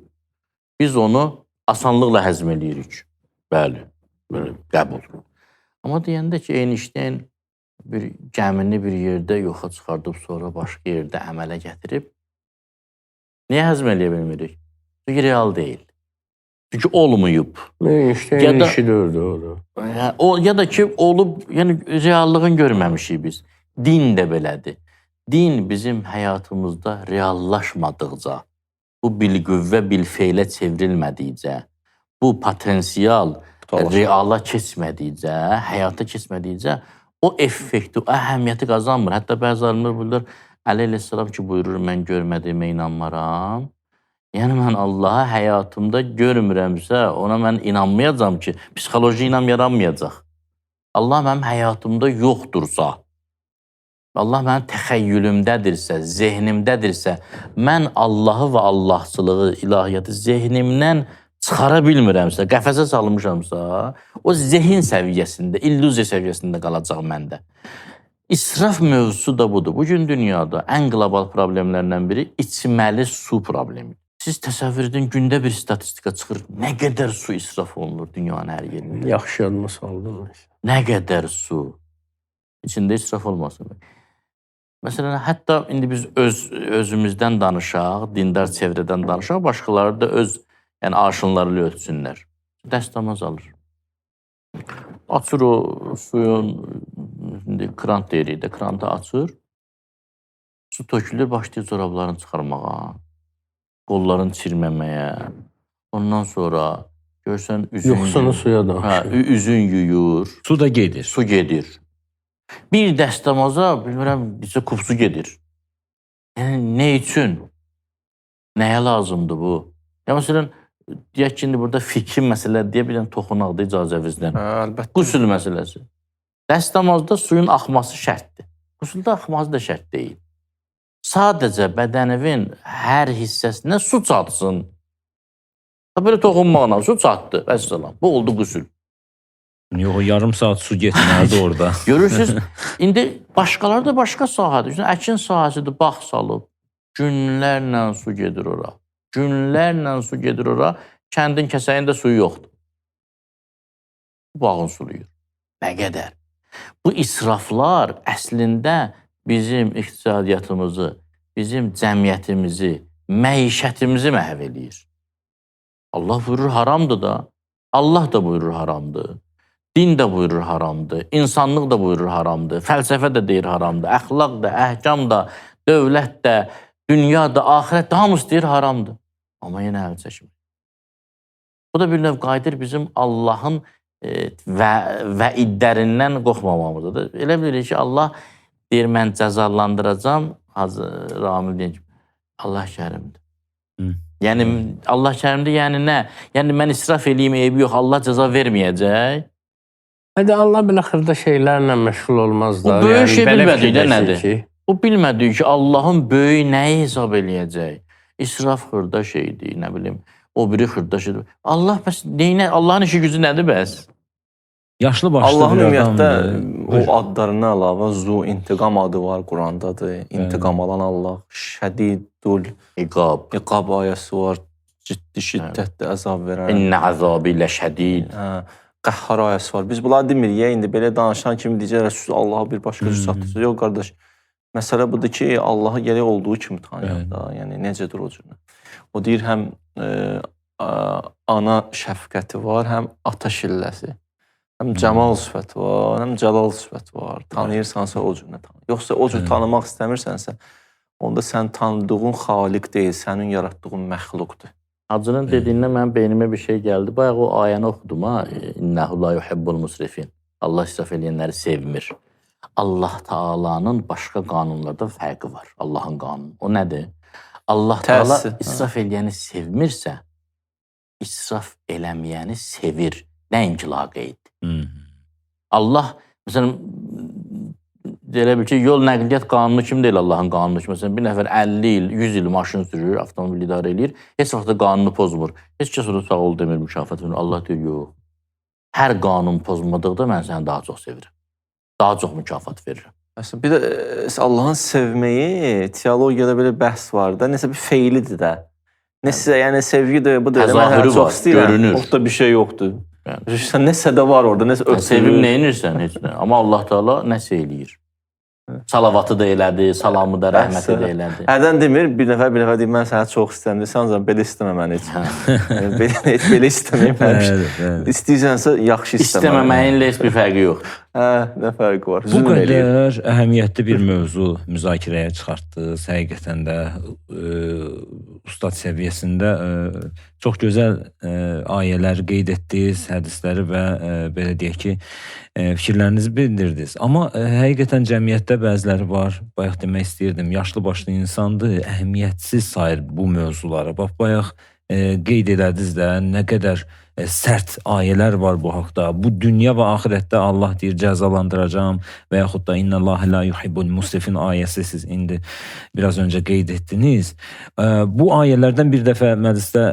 [SPEAKER 2] biz onu asanlıqla həzm eləyirik. Bəli, belə qəbul. Amma deyəndə ki, Einstein bir gəmini bir yerdə yoxa çıxardıb, sonra başqa yerdə əmələ gətirib, niyə həzm eləyə bilmirik? Çünki real deyil. Çünki olmayıb.
[SPEAKER 1] Einstein işi dördü o da.
[SPEAKER 2] Ya da ki, olub, yəni reallığını görməmişik biz. Din də belədir. Din bizim həyatımızda reallaşmadıqca, bu bilqüvvə, bilfeylə çevrilmədikcə, bu potensial reala keçmədikcə, həyata keçmədikcə, o effekti, o əhəmiyyəti qazanmır. Hətta bəzi alimlər buyururlar, Əli əleyhissalam ki, buyurur, mən görmədiyimə inanmaram. Yəni, mən Allaha həyatımda görmürəmsə, ona mən inanmayacam ki, psixoloji inam yaranmayacaq. Allah mənim həyatımda yoxdursa, Allah mənim təxəyyülümdədirsə, zehnimdədirsə, mən Allahı və Allahçılığı, ilahiyyatı zehnimdən çıxara bilmirəmsə, qəfəsə salmışamsa, o zehin səviyyəsində, illüziya səviyyəsində qalacaq məndə. İsraf mövzusu da budur. Bugün dünyada ən qlobal problemlərdən biri içməli su problemi. Siz təsəvvür edin, gündə bir statistika çıxır, nə qədər su israf olunur dünyanın hər yerində.
[SPEAKER 1] Yaxşı yadıma saldın.
[SPEAKER 2] Nə qədər su. İçində israf olmasın. Məsələn, hətta indi biz özümüzdən danışaq, dindar çevrədən danışaq, başqaları da öz aşınlarıyla ölçsünlər. Dəstəmaz alır. Açır o suyun, krant deyirik də, krantı açır, su tökülür, başlayır corablarını çıxarmağa, qollarını çirməməyə, ondan sonra görsən
[SPEAKER 1] Yoxsunu suya da.
[SPEAKER 2] üzün yuyur.
[SPEAKER 4] Su da gedir.
[SPEAKER 2] Su gedir. Bir dəstəmaza, bilmirəm, neçə kub su gedir. Yəni, nə üçün? Nəyə lazımdır bu? Ya, məsələn, deyək ki, indi burada fikri məsələ deyə bir dənə toxunaq da icazəvizdən.
[SPEAKER 3] Əlbəttə.
[SPEAKER 2] Qüsül məsələsi. Dəstəmazda suyun axması şərtdir. Qüsüldə axması da şərt deyil. Sadəcə bədənivin hər hissəsinə su çatsın. Belə toxunmaqla su çatdı, vəssalam. Bu oldu qüsül.
[SPEAKER 4] Yox, yarım saat su getməlidir orada.
[SPEAKER 2] Görürsünüz, indi başqaları da başqa sahədir. Əkin sahəsidir, bağ salıb. Günlərlə su gedir ora. Günlərlə su gedir ora. Kəndin kəsəyində suyu yoxdur. Bu bağın suluyur. Nə qədər? Bu israflar əslində bizim iqtisadiyyatımızı, bizim cəmiyyətimizi, məişətimizi məhv eləyir. Allah buyurur haramdır da. Allah da buyurur haramdır. Din də buyurur haramdır. İnsanlıq da buyurur haramdır. Fəlsəfə də deyir haramdır. Əxlaq da, əhkam da, dövlət də, dünya da, axirət də hamısı deyir haramdır. Amma yenə əl çəkmir. Bu da bir növ qayıdır bizim Allahın vəidlərindən qorxmamamızdır. Elə bilir ki, Allah deyir, mən cəzalandıracam. Ramil deyir ki, Allah kərimdir. Yəni, Allah kərimdir, yəni nə? Yəni, mən israf eləyim, eybi yox, Allah cəza verməyəcək.
[SPEAKER 1] Hədə Allah belə xırda şeylərlə məşğul olmaz da.
[SPEAKER 2] O böyük şey bilmədik də nədir?
[SPEAKER 1] Ki...
[SPEAKER 2] O bilmədik ki, Allahın böyük nəyi hesab eləyəcək? İsraf xırda şeydir, nə bilim, o biri xırda şeydir. Allah bəs, Allahın işi gücü nədir bəs?
[SPEAKER 4] Yaşlı başlı
[SPEAKER 3] Allahın
[SPEAKER 4] bir
[SPEAKER 3] ümumiyyətlə
[SPEAKER 4] adamdır.
[SPEAKER 3] o adlarına əlavə Zu intiqam adı var Qurandadır. İntiqam alan Allah. Şədidul İqab ayəsi var. Ciddi şiddətli əzab verən.
[SPEAKER 2] İnnə əzabi ilə şədid.
[SPEAKER 3] Qəhhar ayəsi var. Biz bunları demirik. İndi belə danışan kimi deyəcək, Allah'a bir başqa cür satır. Yox, qardaş. Məsələ budur ki, Allah'ı gələk olduğu kimi tanıyaq da. Yəni, necədir o cürlə? O deyir, həm ana şəfqəti var, həm ata şilləsi. Həm cəmal sifəti var, həm cəlal sifəti var. Tanıyırsansa o cürlə tanı. Yoxsa o cür tanımaq istəmirsənsə, onda sən tanıdığın xaliq deyil, sənin yaratdığın məxluqdur.
[SPEAKER 2] Hacının dediyindən mənim beynimə bir şey gəldi. Bayaq o ayəni oxudum ha. İnnehu la yuhibbul musrifin. Allah israf edənləri sevmir. Allah Taala'nın başqa qanunlardan fərqi var. Allahın qanunu. O nədir? Allah Taala israf edəni sevmirsə, israf eləməyəni sevir. Nəinki laqeyd. Allah, məsələn, deyə bil ki, yol nəqliyyat qanunu kimi deyil Allahın qanunu kimi. Məsələn, bir nəfər 50 il, 100 il maşın sürür, avtomobil idarə edir, heç vaxt da qanunu pozmur. Heç kəs orada sağ ol demir, mükafat verir. Allah deyir, yox. Hər qanun pozmadıqda mən səni daha çox sevirəm. Daha çox mükafat verirəm.
[SPEAKER 3] Məsələn, bir də Allahın sevməyi, teologiyada belə bəhs var da, nəsə bir feilidir də. Nəsə, yəni sevgidir, bu da
[SPEAKER 2] təzahürü var, görünür.
[SPEAKER 3] Orada bir şey yoxdur. Yəni, nəsə də var orada, nəsə ötürür.
[SPEAKER 2] Sevim nə inirsən, heç nə. Amma Allah Taala nəsə eləyir. Salavatı da elədi, salamı da, rəhməti də elədi.
[SPEAKER 3] Hərdən demir, bir nəfər deyir, mən səni çox istəyirəm, sən ancaq belə istəmə məni heç. Belə istəməyim. İstəyirsənsə, yaxşı istəmə.
[SPEAKER 2] İstəməməyinlə heç bir fərqi yoxdur.
[SPEAKER 3] Nə fərqi var?
[SPEAKER 4] Bu qədər əhəmiyyətli bir mövzu müzakirəyə çıxartdınız. Həqiqətən də ustad səviyyəsində çox gözəl ayələr qeyd etdiniz, hədisləri və belə deyək ki, fikirlərinizi bildirdiniz. Amma həqiqətən cəmiyyətdə bəziləri var, bayaq demək istəyirdim, yaşlı başlı insandır, əhəmiyyətsiz sayır bu mövzuları. Bax, bayaq qeyd elədiniz də, nə qədər sərt ayələr var bu haqda. Bu dünya və axirətdə Allah deyir, cəzalandıracağım və yaxud da İnnəllahi la yuhibbul musrifin ayəsi siz indi biraz öncə qeyd etdiniz. Bu ayələrdən bir dəfə məclisdə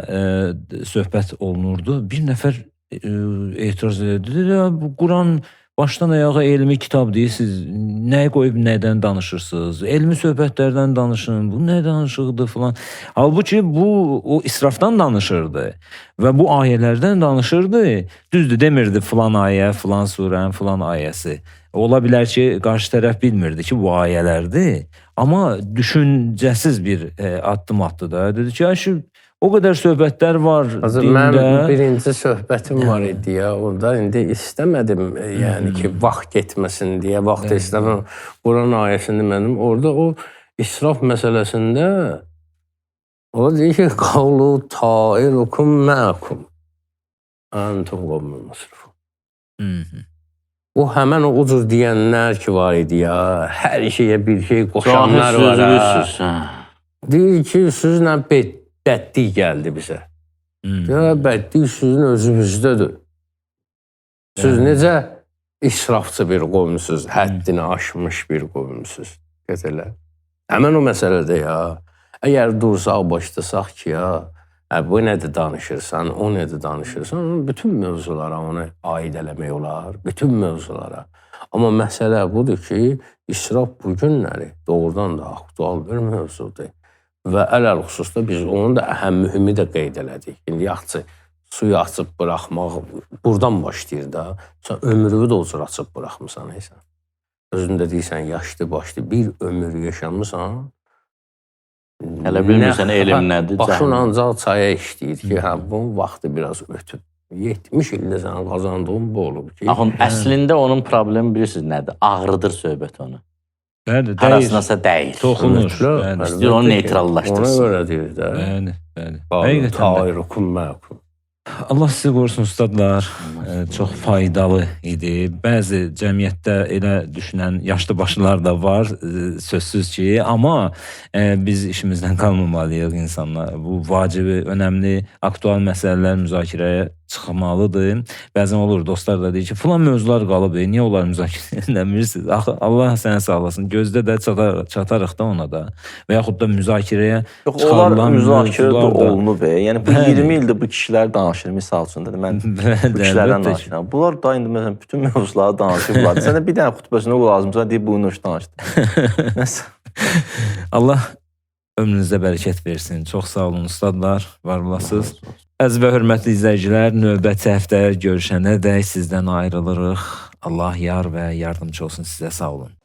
[SPEAKER 4] söhbət olunurdu. Bir nəfər etiraz edirdi. Bu Quran başdan ayağa elmi kitab deyil, siz nəyə qoyub nədən danışırsınız? Elmi söhbətlərdən danışın, bu nə danışıqdır filan. Halbuki bu o israfdan danışırdı və bu ayələrdən danışırdı. Düzdür, demirdi filan ayə, filan surənin filan ayəsi. Ola bilər ki, qarşı tərəf bilmirdi ki, bu ayələrdir. Amma düşüncəsiz bir addım atdı da. Dedi ki, o qədər söhbətlər var dində.
[SPEAKER 1] Mənim birinci söhbətim var idi ya, orada indi istəmədim, yəni ki, vaxt getməsin deyə, vaxt istəməm. Quran ayəsində mənim, orada o israf məsələsində, o deyir ki, qavlu tairukum məkum, antum qovmun musrifun. O həmən o cür deyənlər ki var idi ya, hər şeyə bir şey qoşanlar var. Deyir ki, sizlə bəddik gəldi bizə. Ya, bəddik sizin özünüzdədir. Siz necə israfçı bir qovmsuz, həddini aşmış bir qovmsuz. Həmən o məsələdə ya, əgər dursaq, başlasaq ki ya, bu nədir danışırsan, o nədir danışırsan, bütün mövzulara onu aid eləmək olar, bütün mövzulara. Amma məsələ budur ki, israf bu günləri doğrudan da aktual bir mövzudur. Və ələl xüsusda biz onun da əhəm mühümü də qeyd elədik. İndi suyu açıb bıraxmaq buradan başlayır da. Sən ömrünü də o cür açıb bıraxmısan. Özündə deyirsən, yaşlı başlı bir ömür yaşamısan.
[SPEAKER 2] Hələ bilmirsən elm nədir?
[SPEAKER 1] Başın ancaq çaya işləyir ki, bunun vaxtı biraz ötüb. 70 ildə sən qazandığın bu olub ki.
[SPEAKER 2] Əslində onun problemi bilirsiniz nədir? Ağrıdır söhbət onu.
[SPEAKER 4] Bəli,
[SPEAKER 2] arasınasa deyil.
[SPEAKER 4] Toxunur.
[SPEAKER 2] İstəyir onu neytrallaşdırsın.
[SPEAKER 1] Ona görə deyir də.
[SPEAKER 4] Bəli.
[SPEAKER 1] Tairukum məkum.
[SPEAKER 4] Allah sizi qorusun ustadlar. Çox faydalı idi. Bəzi cəmiyyətdə elə düşünən yaşlı başlılar da var, sözsüz ki. Amma biz işimizdən qalmamalıyıq insanlar. Bu vacibi, önəmli, aktual məsələlər müzakirəyə çıxmalıdır. Bəzən olur, dostlar da deyir ki, filan mövzular qalıb, niyə onlar müzakirə edəmirsiniz? Allah sənə sağlasın, gözdə də çatarıq da ona da. Və yaxud da müzakirəyə
[SPEAKER 3] çıxarılan müzakirə də olunub. Yəni, bu 20 ildir bu kişilər danışır, misal üçün. Mən bu kişilərdən danışıram. Bunlar da indi, məsələn, bütün mövzuları danışırlar. Sən də bir dənə xutbəsində lazımsa, deyib, bunu hoş danışdı.
[SPEAKER 4] Allah ömrünüzdə bərəkət versin. Çox sağ olun, ustadlar, var olasınız. Əziz və hörmətli izləyicilər, növbəti həftə görüşənədək sizdən ayrılırıq. Allah yar və yardımcı olsun sizə, sağ olun.